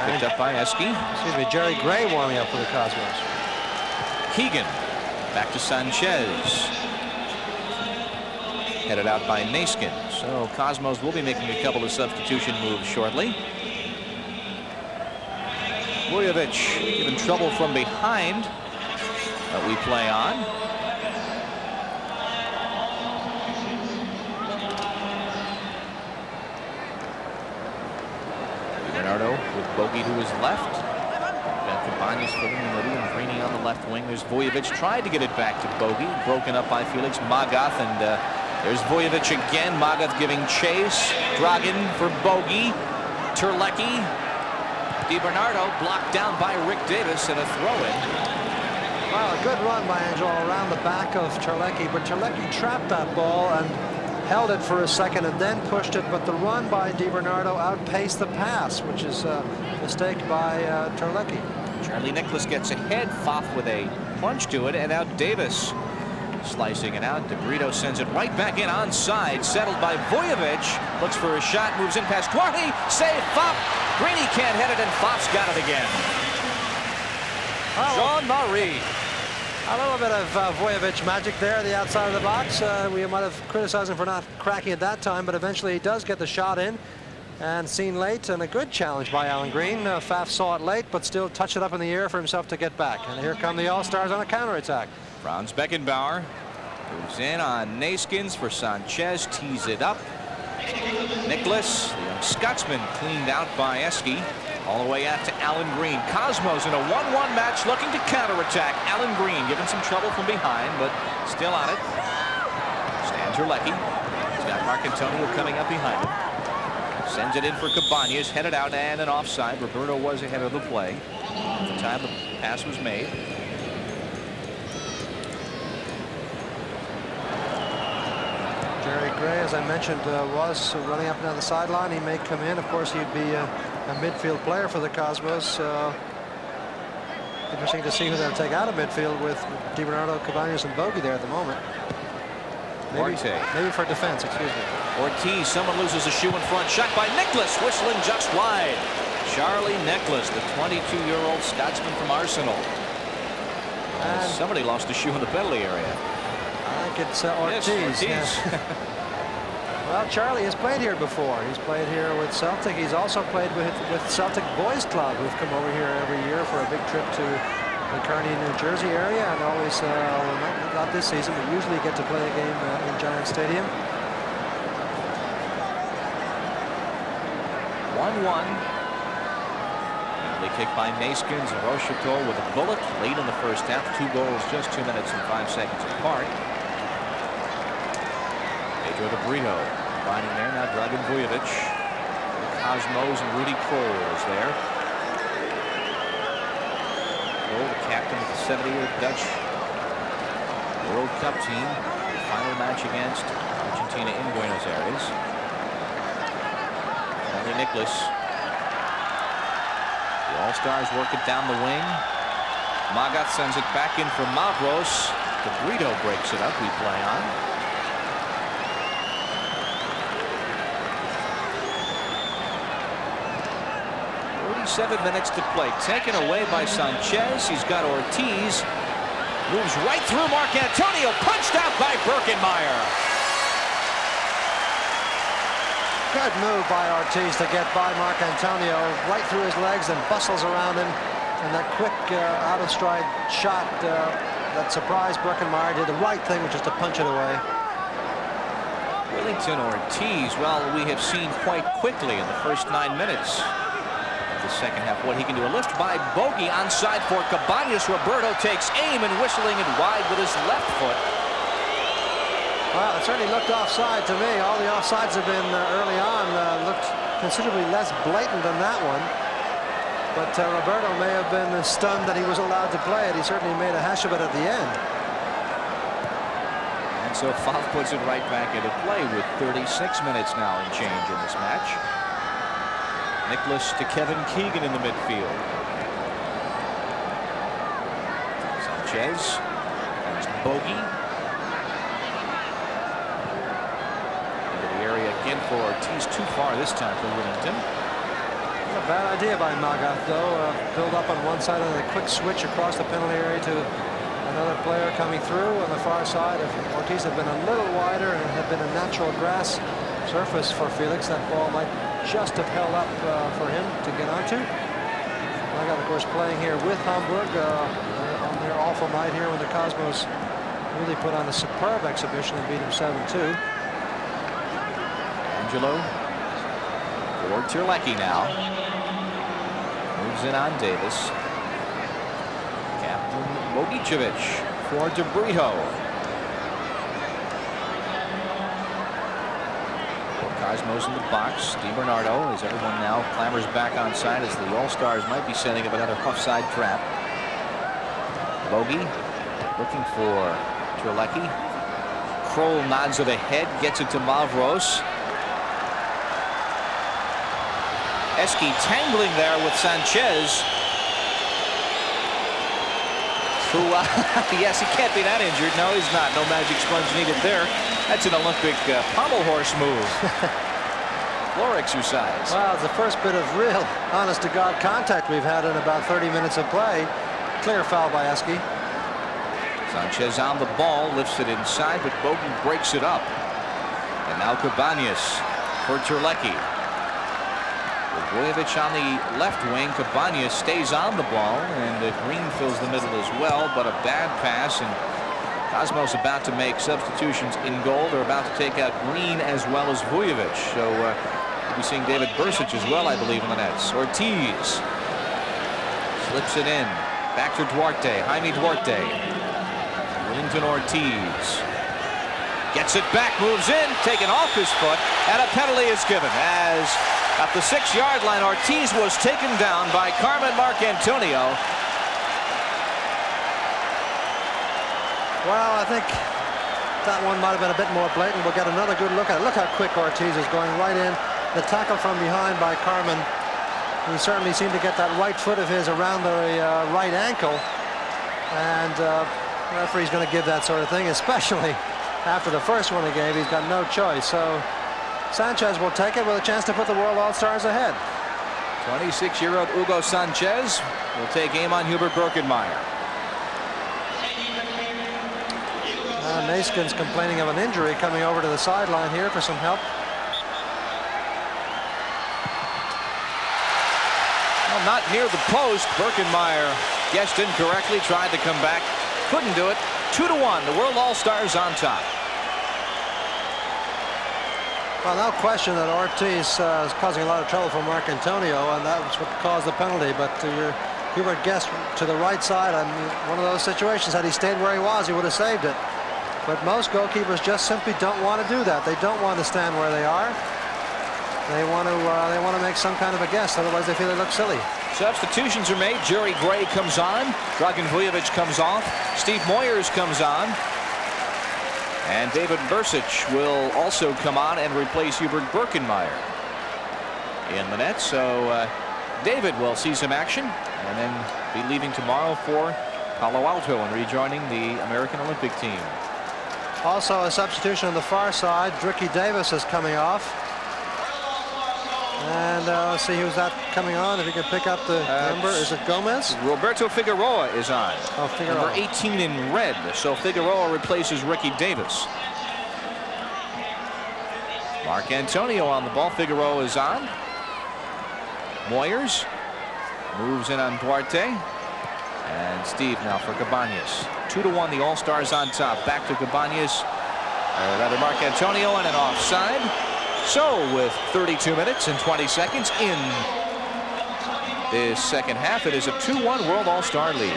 Picked up by Eski. Excuse me, Jerry Gray warming up for the Cosmos. Keegan. Back to Sanchez. Headed out by Neeskens. So Cosmos will be making a couple of substitution moves shortly. Vujovic given trouble from behind. But we play on. Bernardo with Bogey to his left. Cabañas for the middle and Greeny on the left wing. There's Vujovic, tried to get it back to Bogey, broken up by Felix Magath, and there's Vujovic again. Magath giving chase. Dragan for Bogey. Terlecki. DiBernardo blocked down by Rick Davis and a throw-in. Well, a good run by Angelo around the back of Terlecki, but Terlecki trapped that ball and held it for a second and then pushed it, but the run by DiBernardo outpaced the pass, which is a mistake by Terlecki. Charlie Nicholas gets ahead. Pfaff with a punch to it, and now Davis slicing it out. De Brito sends it right back in onside, settled by Vujovic. Looks for a shot, moves in past Duarte. Save Pfaff. Greeny can't hit it, and Pfaff's got it again. Jean-Marie. A little bit of Vujovic magic there at the outside of the box. We might have criticized him for not cracking it that time, but eventually he does get the shot in. And seen late, and a good challenge by Alan Green. Pfaff saw it late, but still touched it up in the air for himself to get back. And here come the All-Stars on a counterattack. Franz Beckenbauer Moves in on Naskins for Sanchez. Tees it up. Nicholas, the young Scotsman, cleaned out by Eski. All the way out to Alan Green. Cosmos in a 1-1 match looking to counterattack. Alan Green given some trouble from behind, but still on it. Stan Terlecki. He's got Marcantonio coming up behind him. Sends it in for Cabañas, headed out and an offside. Roberto was ahead of the play at the time the pass was made. Jerry Gray, as I mentioned, was running up and down the sideline. He may come in. Of course, he'd be a midfield player for the Cosmos. Interesting to see who they'll take out of midfield with DiBernardo, Cabañas, and Bogey there at the moment. Maybe for defense, excuse me. Ortiz, someone loses a shoe in front. Shot by Nicholas, whistling just wide. Charlie Nicholas, the 22-year-old Scotsman from Arsenal. Somebody lost a shoe in the penalty area. I think it's Ortiz. Yes, Ortiz. Well, Charlie has played here before. He's played here with Celtic. He's also played with Celtic Boys Club, who've come over here every year for a big trip to the Kearney, New Jersey area, and always, not this season, but usually get to play a game in Giant Stadium. 1-1. They kick by Naskins and Rocheteau with a bullet late in the first half. 2 goals just 2 minutes and 5 seconds apart. Pedro de Brito combining there. Now Dragan Vujovic. Cosmos and Rudy Kroll is there. Kroll, the captain of the 70-year Dutch World Cup team. The final match against Argentina in Buenos Aires. Henry Nicholas. The All-Stars work it down the wing. Magath sends it back in for Mavros. De Brito breaks it up. We play on. 7 minutes to play. Taken away by Sanchez. He's got Ortiz. Moves right through Marcantonio. Punched out by Birkenmeyer. Good move by Ortiz to get by Marcantonio, right through his legs, and bustles around him. And that quick out of stride shot that surprised Birkenmeyer did the right thing, which is to punch it away. Willington Ortiz, well, we have seen quite quickly in the first 9 minutes. The second half, what he can do. A lift by Bogey onside for Cabañas. Roberto takes aim and whistling it wide with his left foot. Well, it certainly looked offside to me. All the offsides have been early on looked considerably less blatant than that one. But Roberto may have been stunned that he was allowed to play it. He certainly made a hash of it at the end. And so Faf puts it right back into play with 36 minutes now and change in this match. Nicholas to Kevin Keegan in the midfield. Sanchez. There's Bogey. Into the area again for Ortiz. Too far this time for Willington. Not a bad idea by Magath, though. Build up on one side and a quick switch across the penalty area to another player coming through on the far side. If Ortiz had been a little wider and had been a natural grass surface for Felix, that ball might just have held up for him to get onto. Magath, of course, playing here with Hamburg on their awful night here when the Cosmos really put on a superb exhibition and beat them 7-2. Angelo for Terlecki now. Moves in on Davis. Captain Bogicevic for De Brito. Cosmos in the box. DiBernardo, as everyone now clambers back on side as the All-Stars might be setting up another offside trap. Bogey looking for Terlecki. Kroll nods of the head, gets it to Mavros. Eski tangling there with Sanchez. Who, yes, he can't be that injured. No, he's not. No magic sponge needed there. That's an Olympic pommel horse move. Floor exercise. Well, it's the first bit of real, honest-to-God contact we've had in about 30 minutes of play. Clear foul by Eski. Sanchez on the ball, lifts it inside, but Bogey breaks it up. And now Cabañas for Terlecki. Vujovic on the left wing. Cabañas stays on the ball, and Green fills the middle as well, but a bad pass, and Cosmos about to make substitutions in goal. They're about to take out Green as well as Vujovic. So we'll be seeing David Bursic as well, I believe, in the nets. Ortiz slips it in. Back to Duarte. Jaime Duarte. Willington Ortiz gets it back, moves in, taken off his foot, and a penalty is given as at the 6-yard line Ortiz was taken down by Carmen Marcantonio. Well, I think that one might have been a bit more blatant. We'll get another good look at it. Look how quick Ortiz is going right in. The tackle from behind by Carmen. He certainly seemed to get that right foot of his around the right ankle. And the referee's going to give that sort of thing, especially after the first one he gave. He's got no choice. So Sanchez will take it with a chance to put the World All-Stars ahead. 26-year-old Hugo Sanchez will take aim on Hubert Birkenmeier. Naiskin's complaining of an injury, coming over to the sideline here for some help. Well, not near the post. Birkenmeier guessed incorrectly, tried to come back, couldn't do it. 2-1, the World All-Stars on top. Well, no question that Ortiz is causing a lot of trouble for Marcantonio, and that was what caused the penalty. But Hubert guessed to the right side on one of those situations. Had he stayed where he was, he would have saved it. But most goalkeepers just simply don't want to do that. They don't want to stand where they are. They want to make some kind of a guess. Otherwise, they feel they look silly. Substitutions are made. Jerry Gray comes on. Dragan Vujovic comes off. Steve Moyers comes on. And David Bursic will also come on and replace Hubert Birkenmeier in the net. So David will see some action and then be leaving tomorrow for Palo Alto and rejoining the American Olympic team. Also a substitution on the far side. Ricky Davis is coming off. And let's see who's that coming on. If you can pick up the number. Is it Gomez? Roberto Figueroa is on. Oh, Figueroa. Number 18 in red. So Figueroa replaces Ricky Davis. Marcantonio on the ball. Figueroa is on. Moyers moves in on Duarte. And Steve now for Cabañas. 2-1, the All-Stars on top. Back to Cabañas. Rather Marcantonio and an offside. So with 32 minutes and 20 seconds in this second half, it is a 2-1 World All-Star lead.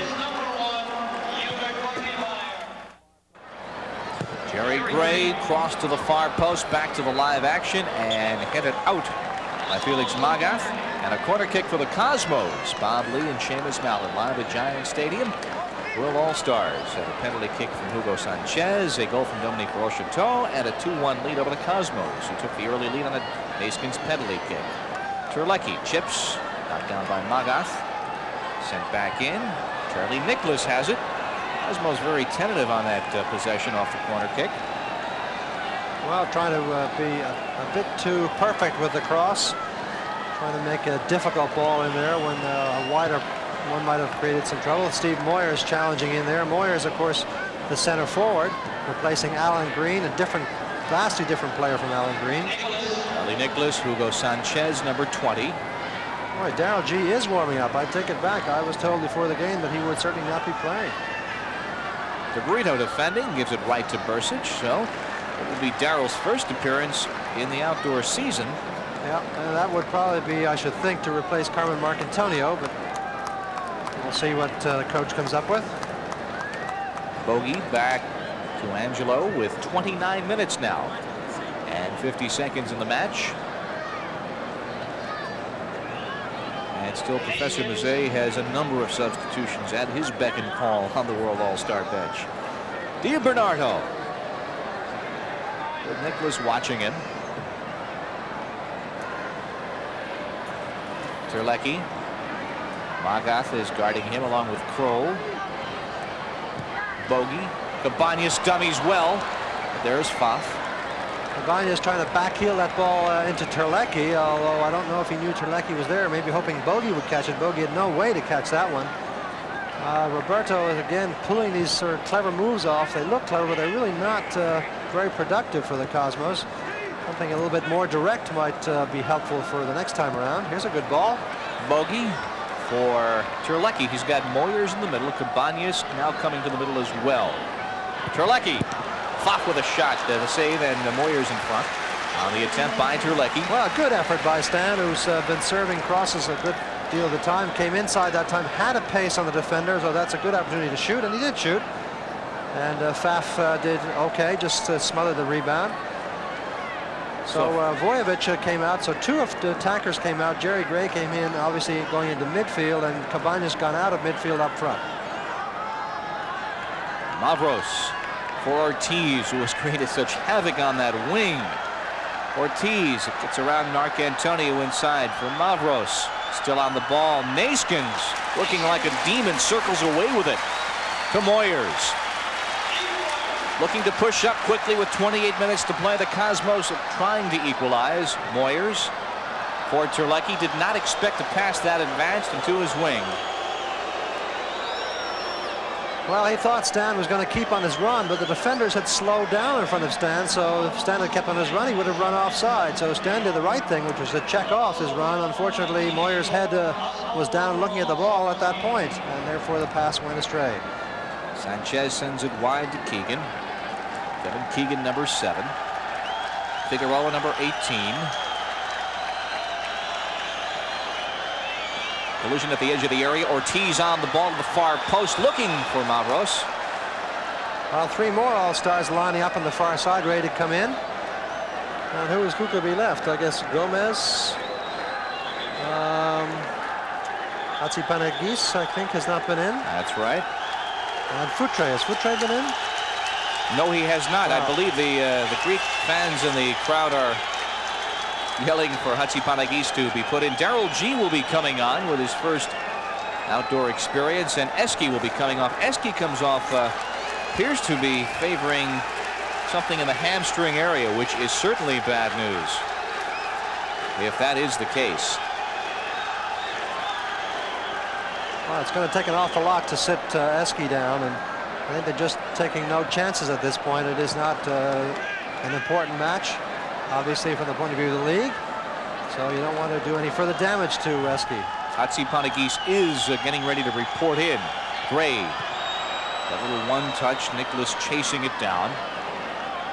Jerry Gray crossed to the far post, back to the live action, and headed out by Felix Magath. And a corner kick for the Cosmos. Bob Lee and Seamus Mallett live at Giant Stadium. World All-Stars have a penalty kick from Hugo Sanchez, a goal from Dominique Rocheteau, and a 2-1 lead over the Cosmos, who took the early lead on a Naiskin's penalty kick. Terlecki chips, knocked down by Magath, sent back in. Charlie Nicholas has it. Cosmos very tentative on that possession off the corner kick. Well, trying to be a bit too perfect with the cross. Trying to make a difficult ball in there when a wider one might have created some trouble. Steve Moyers challenging in there. Moyers, of course, the center forward, replacing Alan Green, a vastly different player from Alan Green. Charlie Nicholas, Hugo Sanchez, number 20. Boy, Daryl G is warming up. I take it back. I was told before the game that he would certainly not be playing. De Brito defending, gives it right to Bursic. So it will be Daryl's first appearance in the outdoor season. Yeah, and that would probably be, I should think, to replace Carmen Marcantonio, but we'll see what the coach comes up with. Bogey back to Angelo with 29 minutes now and 50 seconds in the match. And still Professor Mazet has a number of substitutions at his beck and call on the World All-Star bench. Di Bernardo with Nicholas watching him. Terlecki. Magath is guarding him along with Kroll. Bogey. Cabañas dummies well. But there's Pfaff. Cabañas trying to backheel that ball into Terlecki, although I don't know if he knew Terlecki was there. Maybe hoping Bogey would catch it. Bogey had no way to catch that one. Roberto is again pulling these sort of clever moves off. They look clever, but they're really not very productive for the Cosmos. Something a little bit more direct might be helpful for the next time around. Here's a good ball. Bogey for Terlecki. He's got Moyers in the middle. Cabañas now coming to the middle as well. Terlecki. Pfaff with a shot to save, and Moyers in front on the attempt by Terlecki. Well, good effort by Stan, who's been serving crosses a good deal of the time. Came inside that time, had a pace on the defender, so that's a good opportunity to shoot, and he did shoot. And Pfaff did okay, just smothered the rebound. So Vujovic came out, so two of the attackers came out. Jerry Gray came in, obviously going into midfield, and Cabañas gone out of midfield up front. Mavros for Ortiz, who has created such havoc on that wing. Ortiz gets around Marc Antonio inside for Mavros. Still on the ball. Neeskens, looking like a demon, circles away with it to Moyers. Looking to push up quickly with 28 minutes to play. The Cosmos are trying to equalize. Moyers for Terlecki. Did not expect to pass that advanced into his wing. Well, he thought Stan was going to keep on his run, but the defenders had slowed down in front of Stan, so if Stan had kept on his run, he would have run offside. So Stan did the right thing, which was to check off his run. Unfortunately, Moyers' head was down looking at the ball at that point, and therefore the pass went astray. Sanchez sends it wide to Keegan. Kevin Keegan, number 7. Figueroa, number 18. Collision at the edge of the area. Ortiz on the ball to the far post, looking for Mavros. Well, 3 more All-Stars lining up on the far side, ready to come in. And who could be left? I guess Gomez. Hatzipanagis, I think, has not been in. That's right. And Futre. Has Futre been in? No, he has not. I believe the Greek fans in the crowd are yelling for Hatzipanagis to be put in. Daryl G will be coming on with his first outdoor experience, and Eski will be coming off. Eski comes off, appears to be favoring something in the hamstring area, which is certainly bad news if that is the case. Well, it's going to take an awful lot to sit Eski down, and I think they're just taking no chances at this point. It is not an important match, obviously, from the point of view of the league. So you don't want to do any further damage to Eski. Hatzipanagis is getting ready to report in. Gray, that little one-touch. Nicholas chasing it down.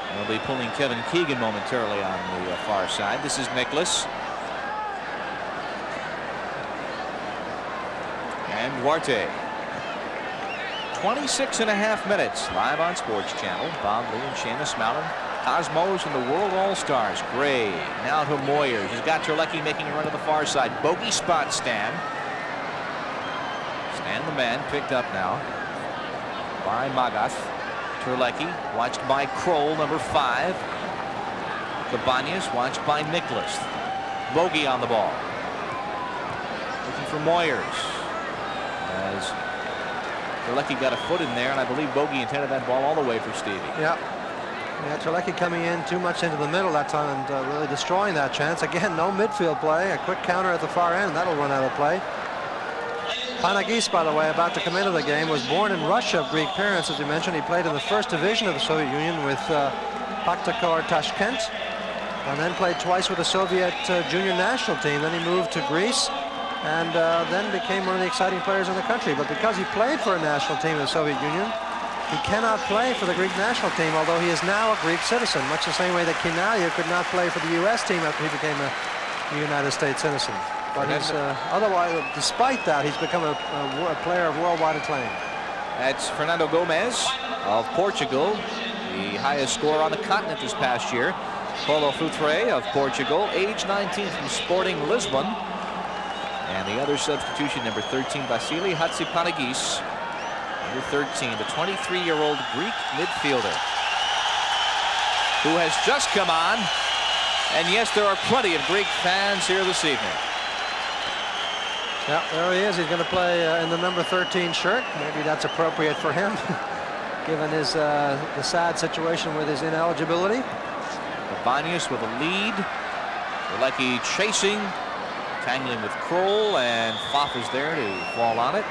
And they'll be pulling Kevin Keegan momentarily on the far side. This is Nicholas. And Duarte. 26.5 minutes live on Sports Channel. Bob Lee and Seamus Mountain. Cosmos and the World All-Stars. Gray now to Moyers. He's got Terlecki making a run to the far side. Bogey spot Stan. Stan the man picked up now by Magath. Terlecki watched by Kroll, number 5. Cabañas watched by Nicholas. Bogey on the ball. Looking for Moyers. As Terlecki got a foot in there, and I believe Bogey intended that ball all the way for Stevie. Yeah. Yeah, Terlecki coming in too much into the middle that time and really destroying that chance. Again, no midfield play. A quick counter at the far end, and that'll run out of play. Panagis, by the way, about to come into the game, was born in Russia of Greek parents, as you mentioned. He played in the first division of the Soviet Union with Pakhtakar Tashkent, and then played twice with the Soviet junior national team. Then he moved to Greece, and then became one of the exciting players in the country. But because he played for a national team in the Soviet Union, he cannot play for the Greek national team, although he is now a Greek citizen, much the same way that Kinalia could not play for the U.S. team after he became a United States citizen. But he's, otherwise, despite that, he's become a player of worldwide acclaim. That's Fernando Gomez of Portugal, the highest scorer on the continent this past year. Paulo Futre of Portugal, age 19 from Sporting Lisbon. And the other substitution, number 13, Vasily Hatzipanagis. Number 13, the 23-year-old Greek midfielder who has just come on. And yes, there are plenty of Greek fans here this evening. Yeah, there he is. He's going to play in the number 13 shirt. Maybe that's appropriate for him, given his the sad situation with his ineligibility. Cabañas with a lead. Terlecki chasing, tangling with Kroll, and Pfaff is there to fall on it.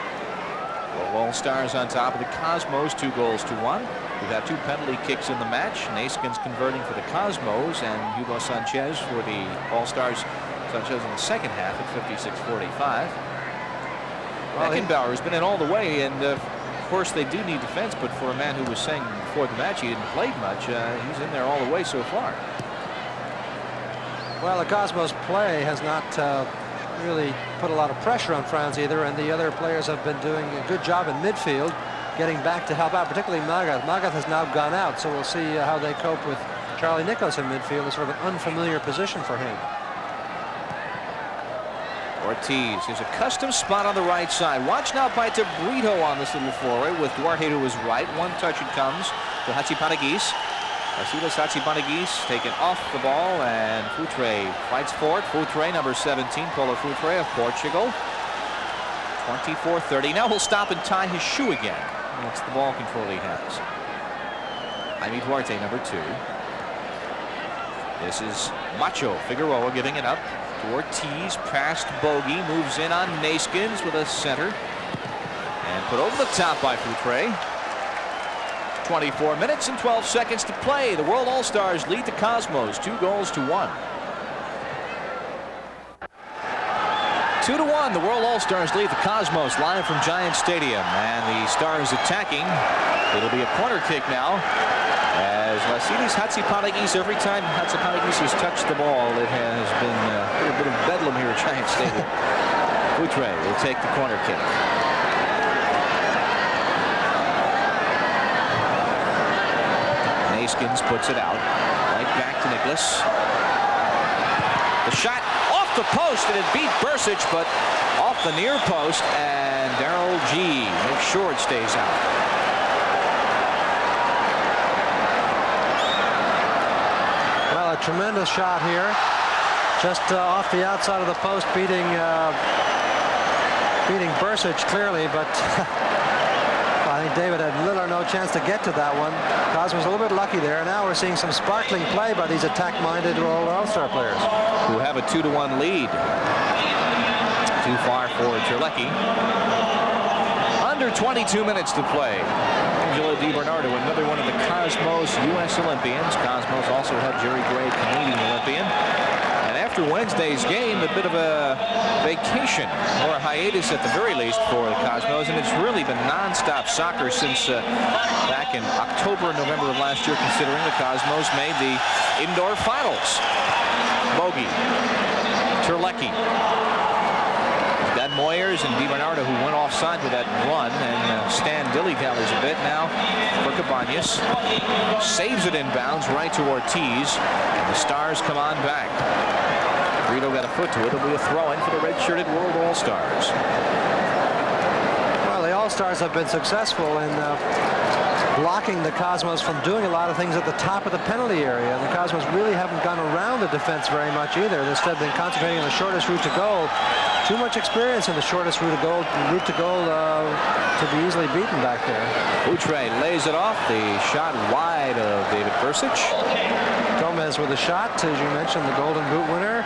All-Stars on top of the Cosmos, 2-1. We've had 2 penalty kicks in the match. Neeskens converting for the Cosmos, and Hugo Sanchez for the All-Stars. Sanchez in the second half at 56-45. Beckenbauer has been in all the way, and course, they do need defense, but for a man who was saying before the match he didn't play much, he's in there all the way so far. Well, the Cosmos play has not really put a lot of pressure on France either, and the other players have been doing a good job in midfield, getting back to help out, particularly Magath. Magath has now gone out, so we'll see how they cope with Charlie Nicholas in midfield. It's sort of an unfamiliar position for him. Ortiz, there's a custom spot on the right side. Watch now by Brito on this little foray with Duarte to his right. One touch it comes to Hatzipanagis. Vasilis Hatzipanagis taken off the ball, and Futre fights for it. Futre, number 17, Paulo Futre of Portugal. 24-30. Now he'll stop and tie his shoe again. That's the ball control he has. Jaime Duarte, number 2. This is Macho Figueroa giving it up to Ortiz, past Bogey, moves in on Naskins with a center, and put over the top by Futre. 24 minutes and 12 seconds to play. The World All-Stars lead the Cosmos 2-1. 2-1. The World All-Stars lead the Cosmos live from Giant Stadium, and the Stars attacking. It'll be a corner kick now, as Vasilis Hatzipanagis, every time Hatzipanagis has touched the ball, it has been a bit of bedlam here at Giant Stadium. Futre will take the corner kick. Naskins puts it out, right back to Nicholas. The shot off the post, and it beat Bursic, but off the near post, and Daryl G makes sure it stays out. Well, a tremendous shot here, just off the outside of the post, beating Bursic clearly, but I think David had little or no chance to get to that one. Cosmos a little bit lucky there. Now we're seeing some sparkling play by these attack-minded World All-Star players, who have a 2-1 lead. Too far for Terlecki. Under 22 minutes to play. Angelo DiBernardo, another one of the Cosmos U.S. Olympians. Cosmos also have Jerry Gray, Canadian Olympian. And after Wednesday's game, a bit of a vacation, or a hiatus at the very least, for the Cosmos, and it's really been non-stop soccer since back in October and November of last year, considering the Cosmos made the indoor finals. Bogey, Terlecki, got Moyers and DiBernardo, who went offside with that run, and Stan dilly-dallies a bit now for Cabañas. Saves it inbounds right to Ortiz, and the Stars come on back. Brito got a foot to it. It'll be a throw-in for the red-shirted World All-Stars. Well, the All-Stars have been successful in blocking the Cosmos from doing a lot of things at the top of the penalty area, and the Cosmos really haven't gone around the defense very much either. They've instead been concentrating on the shortest route to goal. Too much experience in the shortest route to goal to be easily beaten back there. Futre lays it off. The shot wide of David Bursic. Gomez with a shot, as you mentioned, the Golden Boot winner.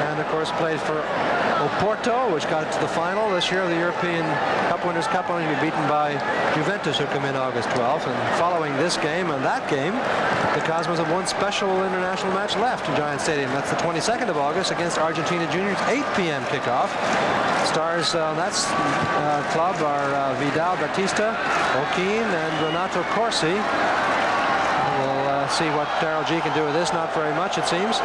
And of course played for Oporto, which got it to the final this year of the European Cup Winners' Cup, only to be beaten by Juventus, who come in August 12th. And following this game and that game, the Cosmos have one special international match left in Giant Stadium. That's the 22nd of August against Argentina Juniors, 8 p.m. kickoff. Stars on that club are Vidal Batista, Joaquin, and Renato Corsi. We'll see what Daryl G can do with this. Not very much, it seems.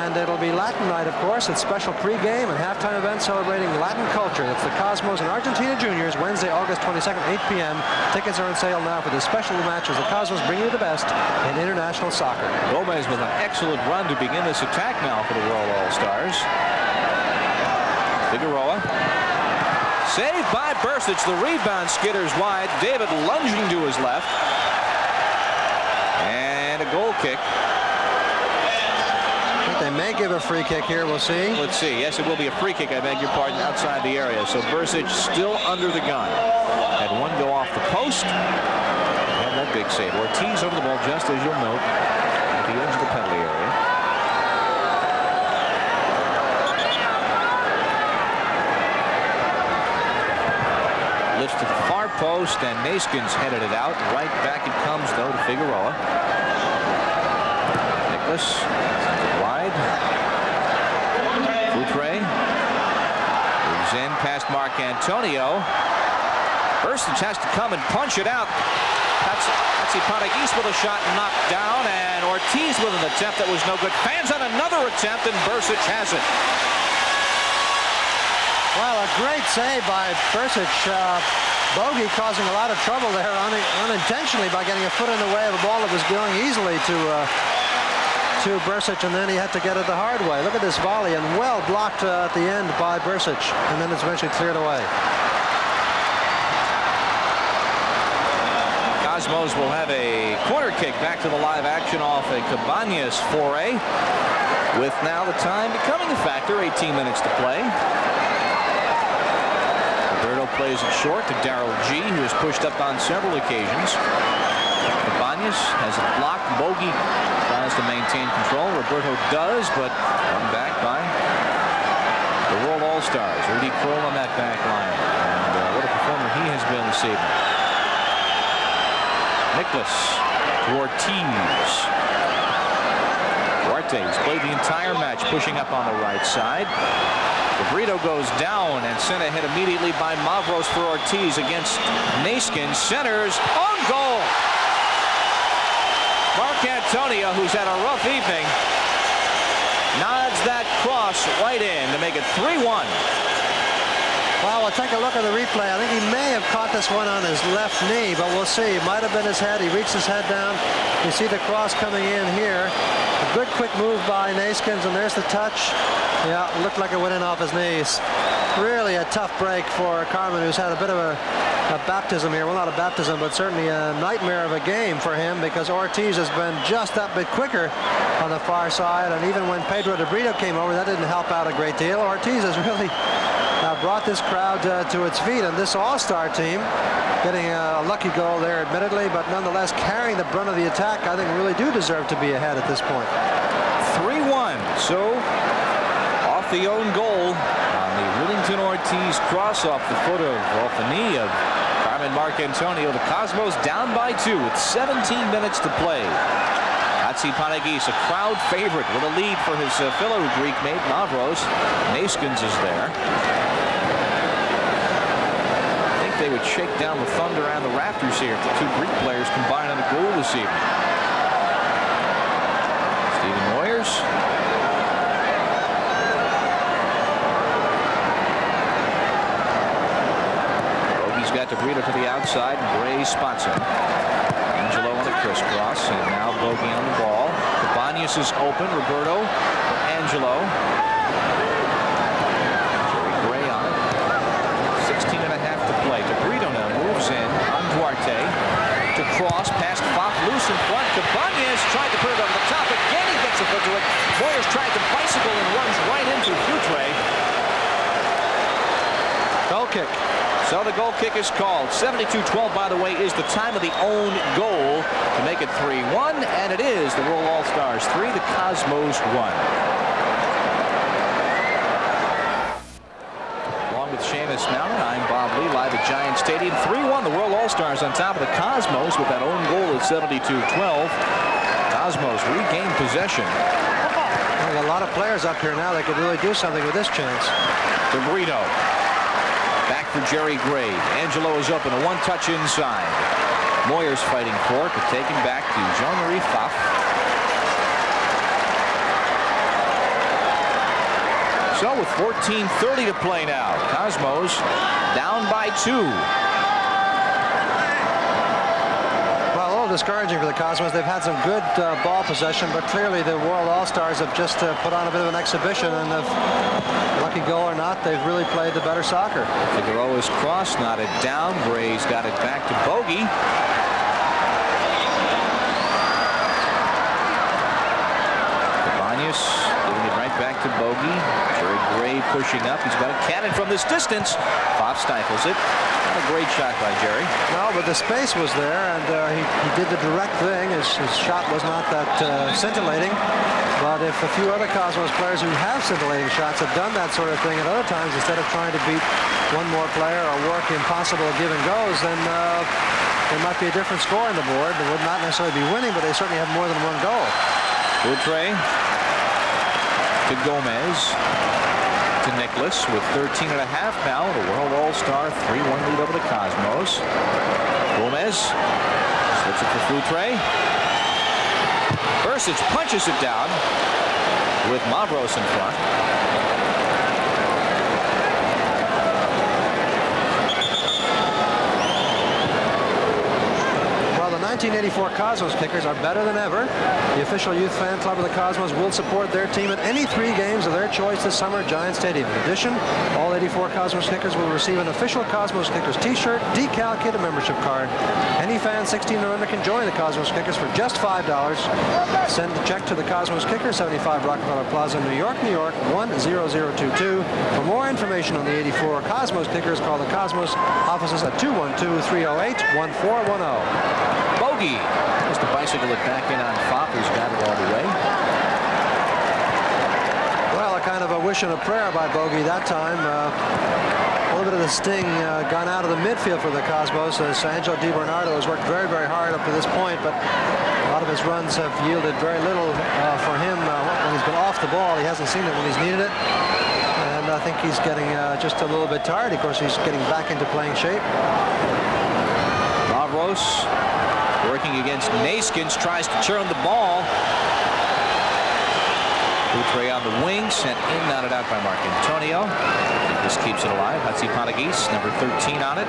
And it'll be Latin night, of course. It's special pregame and halftime event celebrating Latin culture. That's the Cosmos and Argentina Juniors, Wednesday, August 22nd, 8 p.m. Tickets are on sale now for this special match as the Cosmos bring you the best in international soccer. Gomez with an excellent run to begin this attack now for the World All-Stars. Figueroa. Saved by Bursic. The rebound skitters wide. David lunging to his left. And a goal kick. They may give a free kick here. We'll see. Let's see. Yes, it will be a free kick, I beg your pardon, outside the area. So Bursic still under the gun. Had one go off the post. And that big save. Ortiz over the ball, just as you'll note, at the edge of the penalty area. Lifts to the far post, and Naskins headed it out. Right back it comes, though, to Figueroa. Nicholas wide. Futre moves in past Mark Antonio. Bursic has to come and punch it out. Patsy Panagis with a shot knocked down, and Ortiz with an attempt that was no good. Fans on another attempt, and Bursic has it. Well, a great save by Bursic. Bogey causing a lot of trouble there unintentionally by getting a foot in the way of a ball that was going easily to Bursic, and then he had to get it the hard way. Look at this volley, and well blocked at the end by Bursic, and then it's eventually cleared away. Cosmos will have a corner kick back to the live action off a Cabañas foray, with now the time becoming a factor. 18 minutes to play. Roberto plays it short to Darrell G, who has pushed up on several occasions. Cabañas has it blocked. Bogey tries to maintain control. Roberto does, but run back by the World All-Stars. Rudy Kroll on that back line. And what a performer he has been this evening. Nicholas to Ortiz. Duarte's played the entire match pushing up on the right side. Brito goes down and sent ahead immediately by Mavros for Ortiz against Naskins. Centers on goal. Mark Antonio, who's had a rough evening, nods that cross right in to make it 3-1. Well, we'll take a look at the replay. I think he may have caught this one on his left knee, but we'll see. It might have been his head. He reached his head down. You see the cross coming in here. A good quick move by Naskins, and there's the touch. Yeah, looked like it went in off his knees. Really a tough break for Carmen, who's had a bit of a baptism here. Well, not a baptism, but certainly a nightmare of a game for him, because Ortiz has been just that bit quicker on the far side, and even when Pedro de Brito came over, that didn't help out a great deal. Ortiz has really brought this crowd to its feet, and this all-star team getting a lucky goal there, admittedly, but nonetheless carrying the brunt of the attack. I think really do deserve to be ahead at this point. 3-1. So off the own goal on the Willington Ortiz cross off the knee of Carmen Marc Antonio. The Cosmos down by 2 with 17 minutes to play. Patsy Panagis, a crowd favorite, with a lead for his fellow Greek mate Mavros. Naskins is there. I think they would shake down the thunder and the rafters here if the two Greek players combine on a goal this evening. Stephen Moyers. Bogey's got DeBrito to the outside, and Gray spots him. Angelo on the crisscross, and now Bogey on the ball. Cabañas is open. Roberto, Angelo. Jerry Gray on it. 16 and a half to play. DeBrito now moves in on Duarte. To cross, past Fop, loose in front. Cabañas tried to put it over the top. Again, he gets a foot to it. Moyers tried to bicycle and runs right into Futre. Goal kick. So the goal kick is called. 72-12, by the way, is the time of the own goal to make it 3-1, and it is the World All-Stars 3, the Cosmos 1. Along with Seamus Mountain, I'm Bob Lee, live at Giant Stadium. 3-1, the World All-Stars on top of the Cosmos with that own goal at 72-12. Cosmos regain possession. Well, a lot of players up here now that could really do something with this chance. DeBrito. Back for Jerry Gray. Angelo is open. A one-touch inside. Moyers fighting for it, but taken back to Jean-Marie Pfaff. So with 14:30 to play now, Cosmos down by 2. Well, a little discouraging for the Cosmos. They've had some good ball possession, but clearly the World All-Stars have just put on a bit of an exhibition, and lucky goal or not, they've really played the better soccer. Figueroa's cross knotted down. Gray's got it back to Bogey. Cabañas giving it right back to Bogey. Jerry Gray pushing up. He's got a cannon from this distance. Pop stifles it. Not a great shot by Jerry. No, but the space was there, and he did the direct thing. His shot was not that scintillating. But if a few other Cosmos players who have scintillating shots have done that sort of thing at other times, instead of trying to beat one more player or work impossible give and goes, then there might be a different score on the board. They would not necessarily be winning, but they certainly have more than one goal. Futre to Gomez to to Nicholas with 13.5 now. The World All-Star 3-1 lead over the Cosmos. Gomez slips it for Futre. Bursic punches it down with Mavros in front. The 1984 Cosmos kickers are better than ever. The official youth fan club of the Cosmos will support their team at any 3 games of their choice this summer at Giant Stadium. In addition, all 84 Cosmos kickers will receive an official Cosmos Kickers t-shirt, decal kit, and membership card. Any fan 16 or under can join the Cosmos Kickers for just $5. Send a check to the Cosmos Kickers, 75 Rockefeller Plaza, New York, 10022. For more information on the 84 Cosmos Kickers, call the Cosmos offices at 212-308-1410. Bogey has to bicycle it back in on Fopp, who's got it all the way. Well, a kind of a wish and a prayer by Bogey that time. A little bit of the sting gone out of the midfield for the Cosmos, as Angelo Di Bernardo has worked very, very hard up to this point, but a lot of his runs have yielded very little for him when he's been off the ball. He hasn't seen it when he's needed it. And I think he's getting just a little bit tired. Of course, he's getting back into playing shape. Mavros working against Naskins, tries to turn the ball. Futre on the wing, sent in, knotted out by Mark Antonio. This keeps it alive. Hatzipanagis, number 13 on it.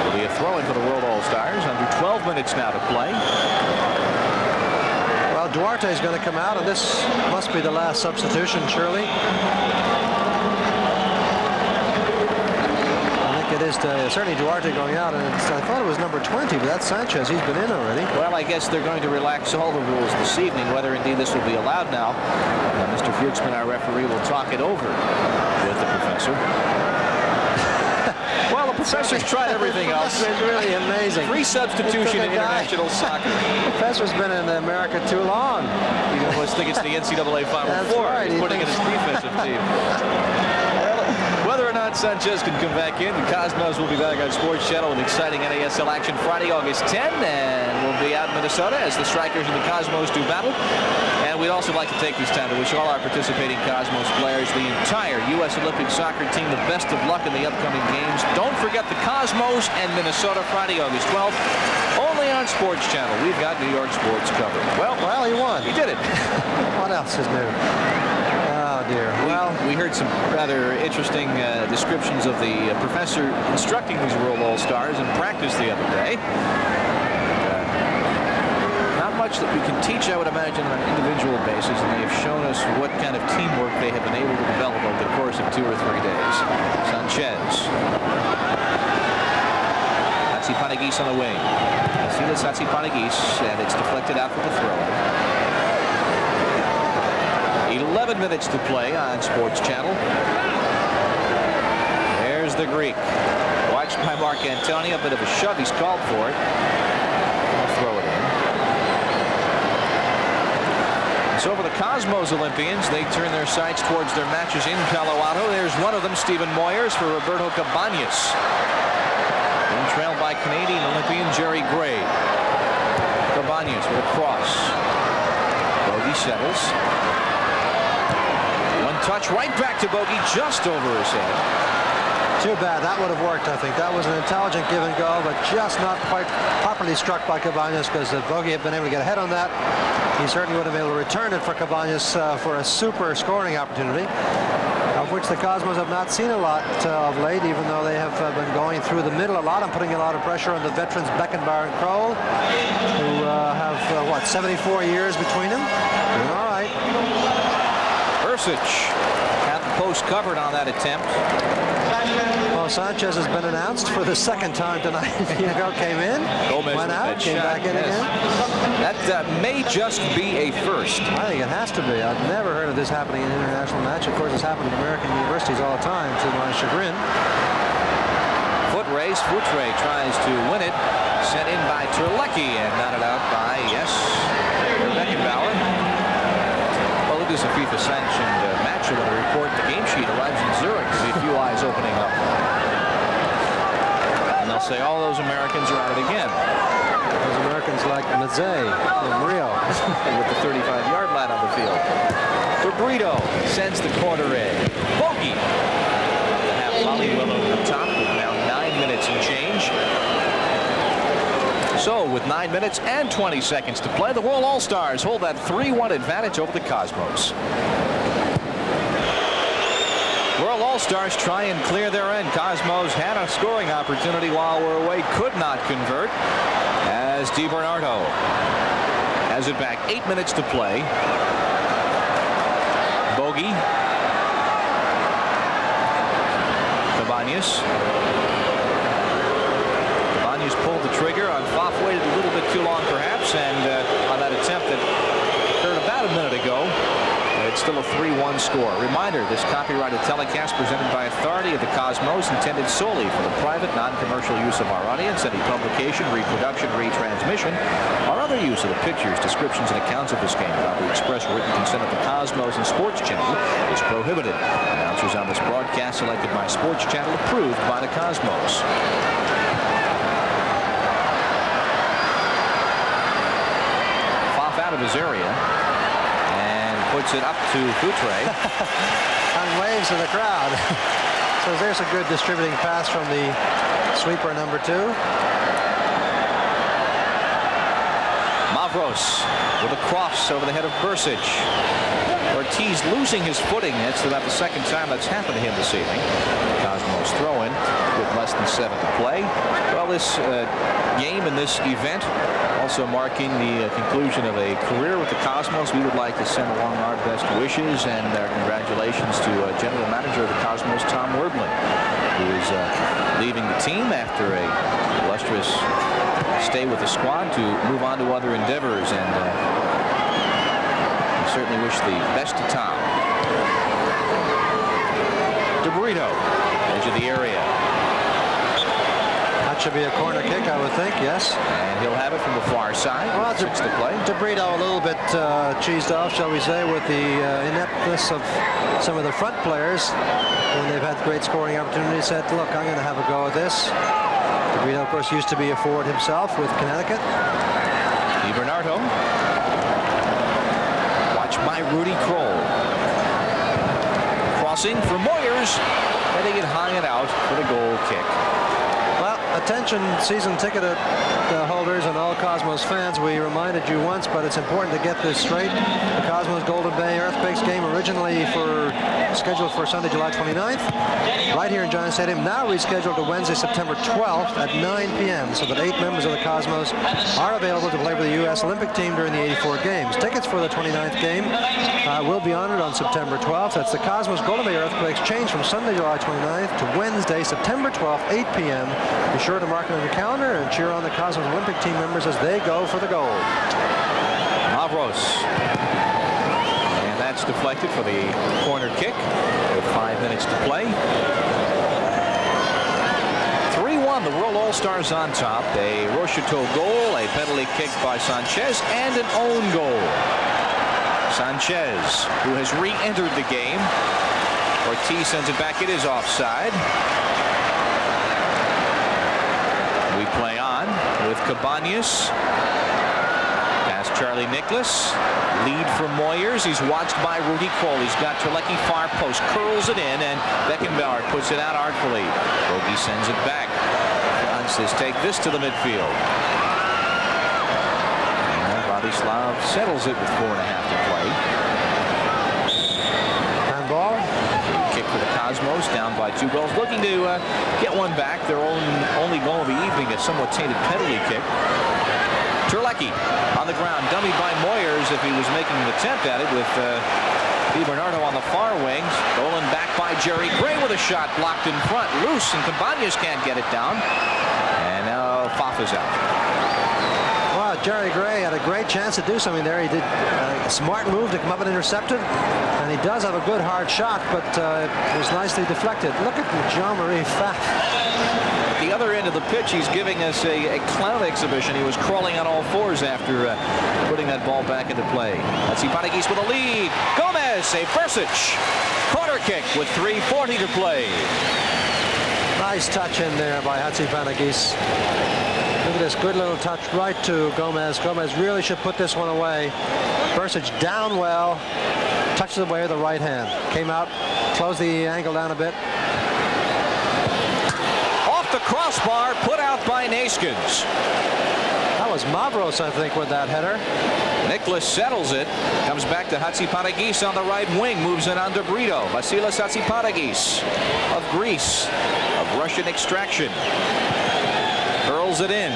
Will be a throw-in for the World All-Stars. Under 12 minutes now to play. Well, Duarte is going to come out, and this must be the last substitution, surely. It is certainly Duarte going out, and I thought it was number 20, but that's Sanchez. He's been in already. Well, I guess they're going to relax all the rules this evening. Whether indeed this will be allowed now, Mr. Fuchsman, our referee, will talk it over with the professor. Well, the professor's tried everything else. It's really amazing. Free substitution in international soccer. The professor's been in America too long. He almost think it's the NCAA Final That's Four. right. He's putting in his defensive team. Whether or not Sanchez can come back in, the Cosmos will be back on Sports Channel with exciting NASL action Friday, August 10, and we'll be out in Minnesota as the Strikers and the Cosmos do battle. And we'd also like to take this time to wish all our participating Cosmos players, the entire U.S. Olympic soccer team, the best of luck in the upcoming games. Don't forget the Cosmos and Minnesota Friday, August 12th, only on Sports Channel. We've got New York sports covered. Well, he won. He did it. What else is new? Oh, dear. Well, we heard some rather interesting descriptions of the professor instructing these World All-Stars in practice the other day. Not much that we can teach, I would imagine, on an individual basis, and they have shown us what kind of teamwork they have been able to develop over the course of 2 or 3 days. Sanchez. Hatzipanagis on the wing. Vasilis Hatzipanagis, and it's deflected out for the throw. 11 minutes to play on Sports Channel. There's the Greek. Watched by Mark Antonio. A bit of a shove. He's called for it. I'll throw it in. So for the Cosmos Olympians, they turn their sights towards their matches in Palo Alto. There's one of them, Stephen Moyers, for Roberto Cabañas. Being trailed by Canadian Olympian Jerry Gray. Cabañas with a cross. Bogey settles. Touch right back to Bogey, just over his head. too bad. That would have worked, I think. That was an intelligent give and go, but just not quite properly struck by Cabañas, because the Bogey had been able to get ahead on that. He certainly would have been able to return it for Cabañas for a super scoring opportunity, of which the Cosmos have not seen a lot of late, even though they have been going through the middle a lot and putting a lot of pressure on the veterans Beckenbauer and Kroll, who have, 74 years between them. Doing all right. Bursic had the post covered on that attempt. Well, Sanchez has been announced for the second time tonight. Diego came in, Gomez went out, came back in again. That may just be a first. I think it has to be. I've never heard of this happening in an international match. Of course, it's happened in American universities all the time, to my chagrin. Foot race. Futre tries to win it. Sent in by Terlecki and knotted out by, Beckenbauer. Well, it is a FIFA-sanctioned match. When the report, the game sheet arrives in Zurich. There'll be a few eyes opening up. And they'll say all those Americans are at it again. Those Americans like Mazet from Rio. With the 35-yard line on the field. For DeBrito sends the corner in. Bogey. The half volley well over the top with now 9 minutes and change. So with 9 minutes and 20 seconds to play, the World All-Stars hold that 3-1 advantage over the Cosmos. World All-Stars try and clear their end. Cosmos had a scoring opportunity while we're away, could not convert, as DiBernardo has it back. 8 minutes to play. Bogey. Cabañas. Cabañas pulled the trigger on Pfaff, waited a little bit too long perhaps, and on that attempt that occurred about a minute ago. It's still a 3-1 score. Reminder, this copyrighted telecast presented by authority of the Cosmos, intended solely for the private, non-commercial use of our audience. Any publication, reproduction, retransmission, or other use of the pictures, descriptions, and accounts of this game without the express written consent of the Cosmos and Sports Channel is prohibited. Announcers on this broadcast selected by Sports Channel, approved by the Cosmos. Pfaff out of his area. Puts it up to Foutre. And waves to the crowd. So there's a good distributing pass from the sweeper number 2. Mavros with a cross over the head of Bursic. Ortiz losing his footing. That's about the second time that's happened to him this evening. Cosmos throw in with less than 7 to play. Well, this game and this event also marking the conclusion of a career with the Cosmos. We would like to send along our best wishes and our congratulations to General Manager of the Cosmos, Tom Werdling, who is leaving the team after a illustrious stay with the squad to move on to other endeavors, and we certainly wish the best to Tom. DeBrito, edge of the area. That should be a corner kick, I would think, yes. And he'll have it from the far side. Well, To play. DeBrito a little bit cheesed off, shall we say, with the ineptness of some of the front players when they've had great scoring opportunities. Said, look, I'm going to have a go at this. DeBrito, of course, used to be a forward himself with Connecticut. DiBernardo. Watched by Rudy Kroll. Crossing for Moyers. Heading it high and out for the goal kick. Well, attention season ticket holders and all Cosmos fans, we reminded you once, but it's important to get this straight. The Cosmos Golden Bay Earthquakes game, originally scheduled for Sunday, July 29th, right here in Giant Stadium, now rescheduled to Wednesday, September 12th at 9 p.m. so that 8 members of the Cosmos are available to play for the U.S. Olympic team during the 84 games. Tickets for the 29th game will be honored on September 12th. That's the Cosmos Golden Bay Earthquakes, changed from Sunday, July 29th to Wednesday, September 12th, 8 p.m. Be sure to mark it on your calendar and cheer on the Cosmos Olympic team members as they go for the gold. Mavros. And that's deflected for the corner kick with 5 minutes to play. 3-1, the World All-Stars on top. A Rocheteau goal, a penalty kick by Sanchez, and an own goal. Sanchez, who has re-entered the game. Ortiz sends it back. It is offside. We play on with Cabañas. Past Charlie Nicholas. Lead from Moyers. He's watched by Rudy Kroll. He's got Terlecki far post. Curls it in, and Beckenbauer puts it out artfully. Bogey sends it back. Francis take this to the midfield. And Vladislav settles it with 4.5 to play. Handball. Kick for the Cosmos, down by 2 goals. Looking to get one back. Their only goal of the evening, a somewhat tainted penalty kick. Terlecki on the ground, dummied by Moyers if he was making an attempt at it, with DiBernardo on the far wings. Stolen back by Jerry Gray with a shot blocked in front. Loose, and Cabañas can't get it down. And now Pfaff is out. Wow, Jerry Gray had a great chance to do something there. He did a smart move to come up and intercept it. And he does have a good hard shot, but it was nicely deflected. Look at Jean-Marie Pfaff. At the other end of the pitch, he's giving us a clown exhibition. He was crawling on all fours after putting that ball back into play. Hatzipanagis with a lead. Gomez, a Bursic. Corner kick with 3:40 to play. Nice touch in there by Hatzipanagis. Look at this good little touch right to Gomez. Gomez really should put this one away. Bursic down well. touches away with the right hand. Came out, closed the angle down a bit. Off the crossbar, put out by Neeskens. That was Mavros, I think, with that header. Nicholas settles it. Comes back to Hatzipanagis on the right wing. Moves in on DeBrito. Vasilis Hatzipanagis of Greece, of Russian extraction. Hurls it in.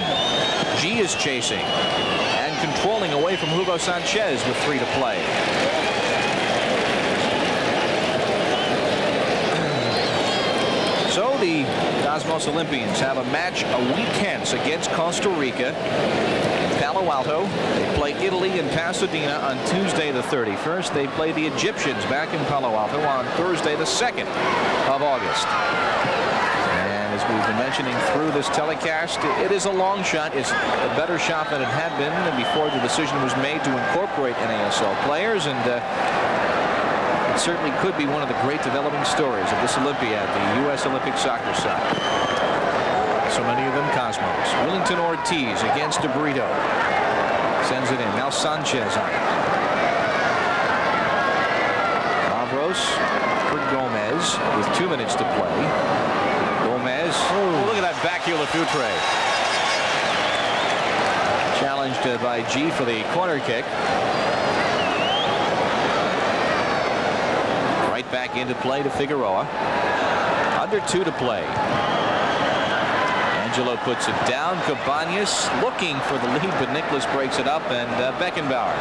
G is chasing and controlling away from Hugo Sanchez with 3 to play. So the Cosmos Olympians have a match a week hence against Costa Rica. Palo Alto. They play Italy in Pasadena on Tuesday the 31st. They play the Egyptians back in Palo Alto on Thursday the 2nd of August. And as we've been mentioning through this telecast, it is a long shot. It's a better shot than it had been before the decision was made to incorporate NASL players, and it certainly could be one of the great developing stories of this Olympiad, the U.S. Olympic soccer side. So many of them Cosmos. Willington Ortiz against DeBrito. Sends it in. Now Sanchez on it. Mavros for Gomez with 2 minutes to play. Gomez. Oh, look at that back heel of Futre. Challenged by G for the corner kick. Right back into play to Figueroa. Under 2 to play. Angelo puts it down. Cabañas looking for the lead, but Nicholas breaks it up, and Beckenbauer,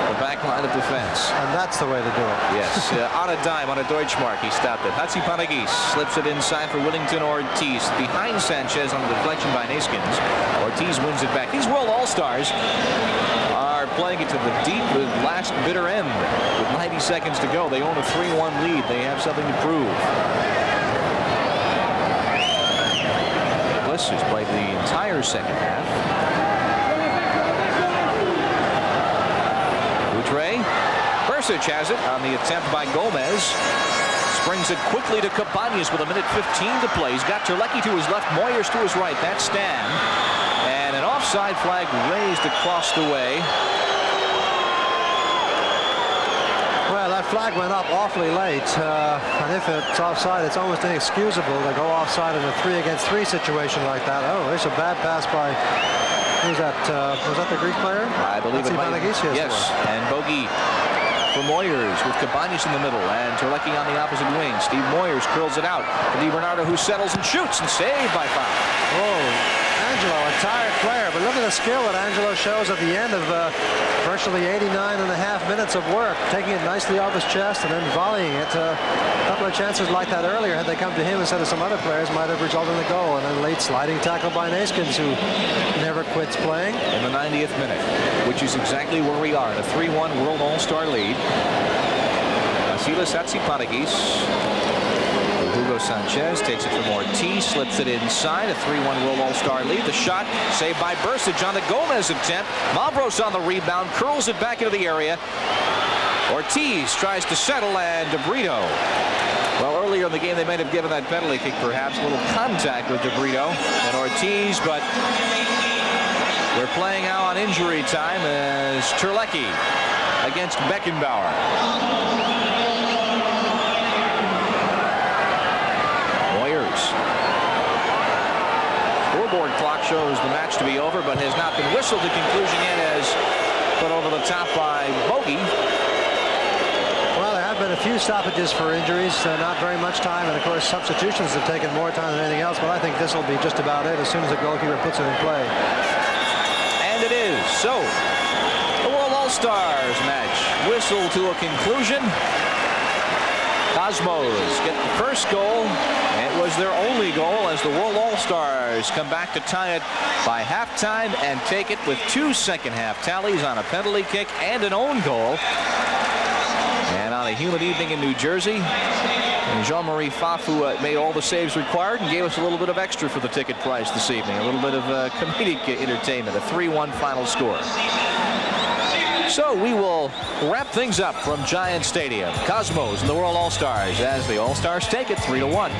the back line of defense. And that's the way to do it. Yes, on a dime, on a Deutschmark, he stopped it. Hatzipanagis slips it inside for Willington Ortiz. Behind Sanchez on the deflection by Neeskens. Ortiz wins it back. These World All-Stars are playing it to the deep, last bitter end. With 90 seconds to go, they own a 3-1 lead. They have something to prove. Who's played the entire second half. Futre. Bersic has it on the attempt by Gomez. Springs it quickly to Cabañas with 1:15 to play. He's got Terlecki to his left, Moyers to his right. That's Stan. And an offside flag raised across the way. Well, that flag went up awfully late, and if it's offside, it's almost inexcusable to go offside in a 3-against-3 situation like that. Oh, there's a bad pass by, who's that? Was that the Greek player? I believe it might be. Yes, and bogey for Moyers with Cabañas in the middle and Terlecki on the opposite wing. Steve Moyers curls it out to Di Bernardo, who settles and shoots, and saved by foul. Oh, Angelo, a tired player, but look at the skill that Angelo shows at the end of virtually 89.5 minutes of work, taking it nicely off his chest and then volleying it. A couple of chances like that earlier, had they come to him instead of some other players, might have resulted in a goal. And then late sliding tackle by Neeskens, who never quits playing. In the 90th minute, which is exactly where we are, in a 3-1 World All-Star lead. Vasilis Hatzipanagis. Hugo Sanchez takes it from Ortiz, slips it inside, a 3-1 World All-Star lead. The shot saved by Bersic on the Gomez attempt. Mavros on the rebound, curls it back into the area. Ortiz tries to settle, and DeBrito. Well, earlier in the game, they might have given that penalty kick, perhaps. A little contact with DeBrito and Ortiz, but we're playing now on injury time as Terlecki against Beckenbauer. Scoreboard clock shows the match to be over, but has not been whistled to conclusion yet, as put over the top by Bogey. Well, there have been a few stoppages for injuries, not very much time, and of course substitutions have taken more time than anything else, but I think this will be just about it as soon as the goalkeeper puts it in play. And it is. So, the World All-Stars match whistled to a conclusion. Cosmos get the first goal. It was their only goal as the World All-Stars come back to tie it by halftime and take it with 2 second-half tallies on a penalty kick and an own goal. And on a humid evening in New Jersey, Jean-Marie Fafu made all the saves required and gave us a little bit of extra for the ticket price this evening. A little bit of comedic entertainment, a 3-1 final score. So we will wrap things up from Giant Stadium. Cosmos and the World All-Stars as the All-Stars take it 3-1.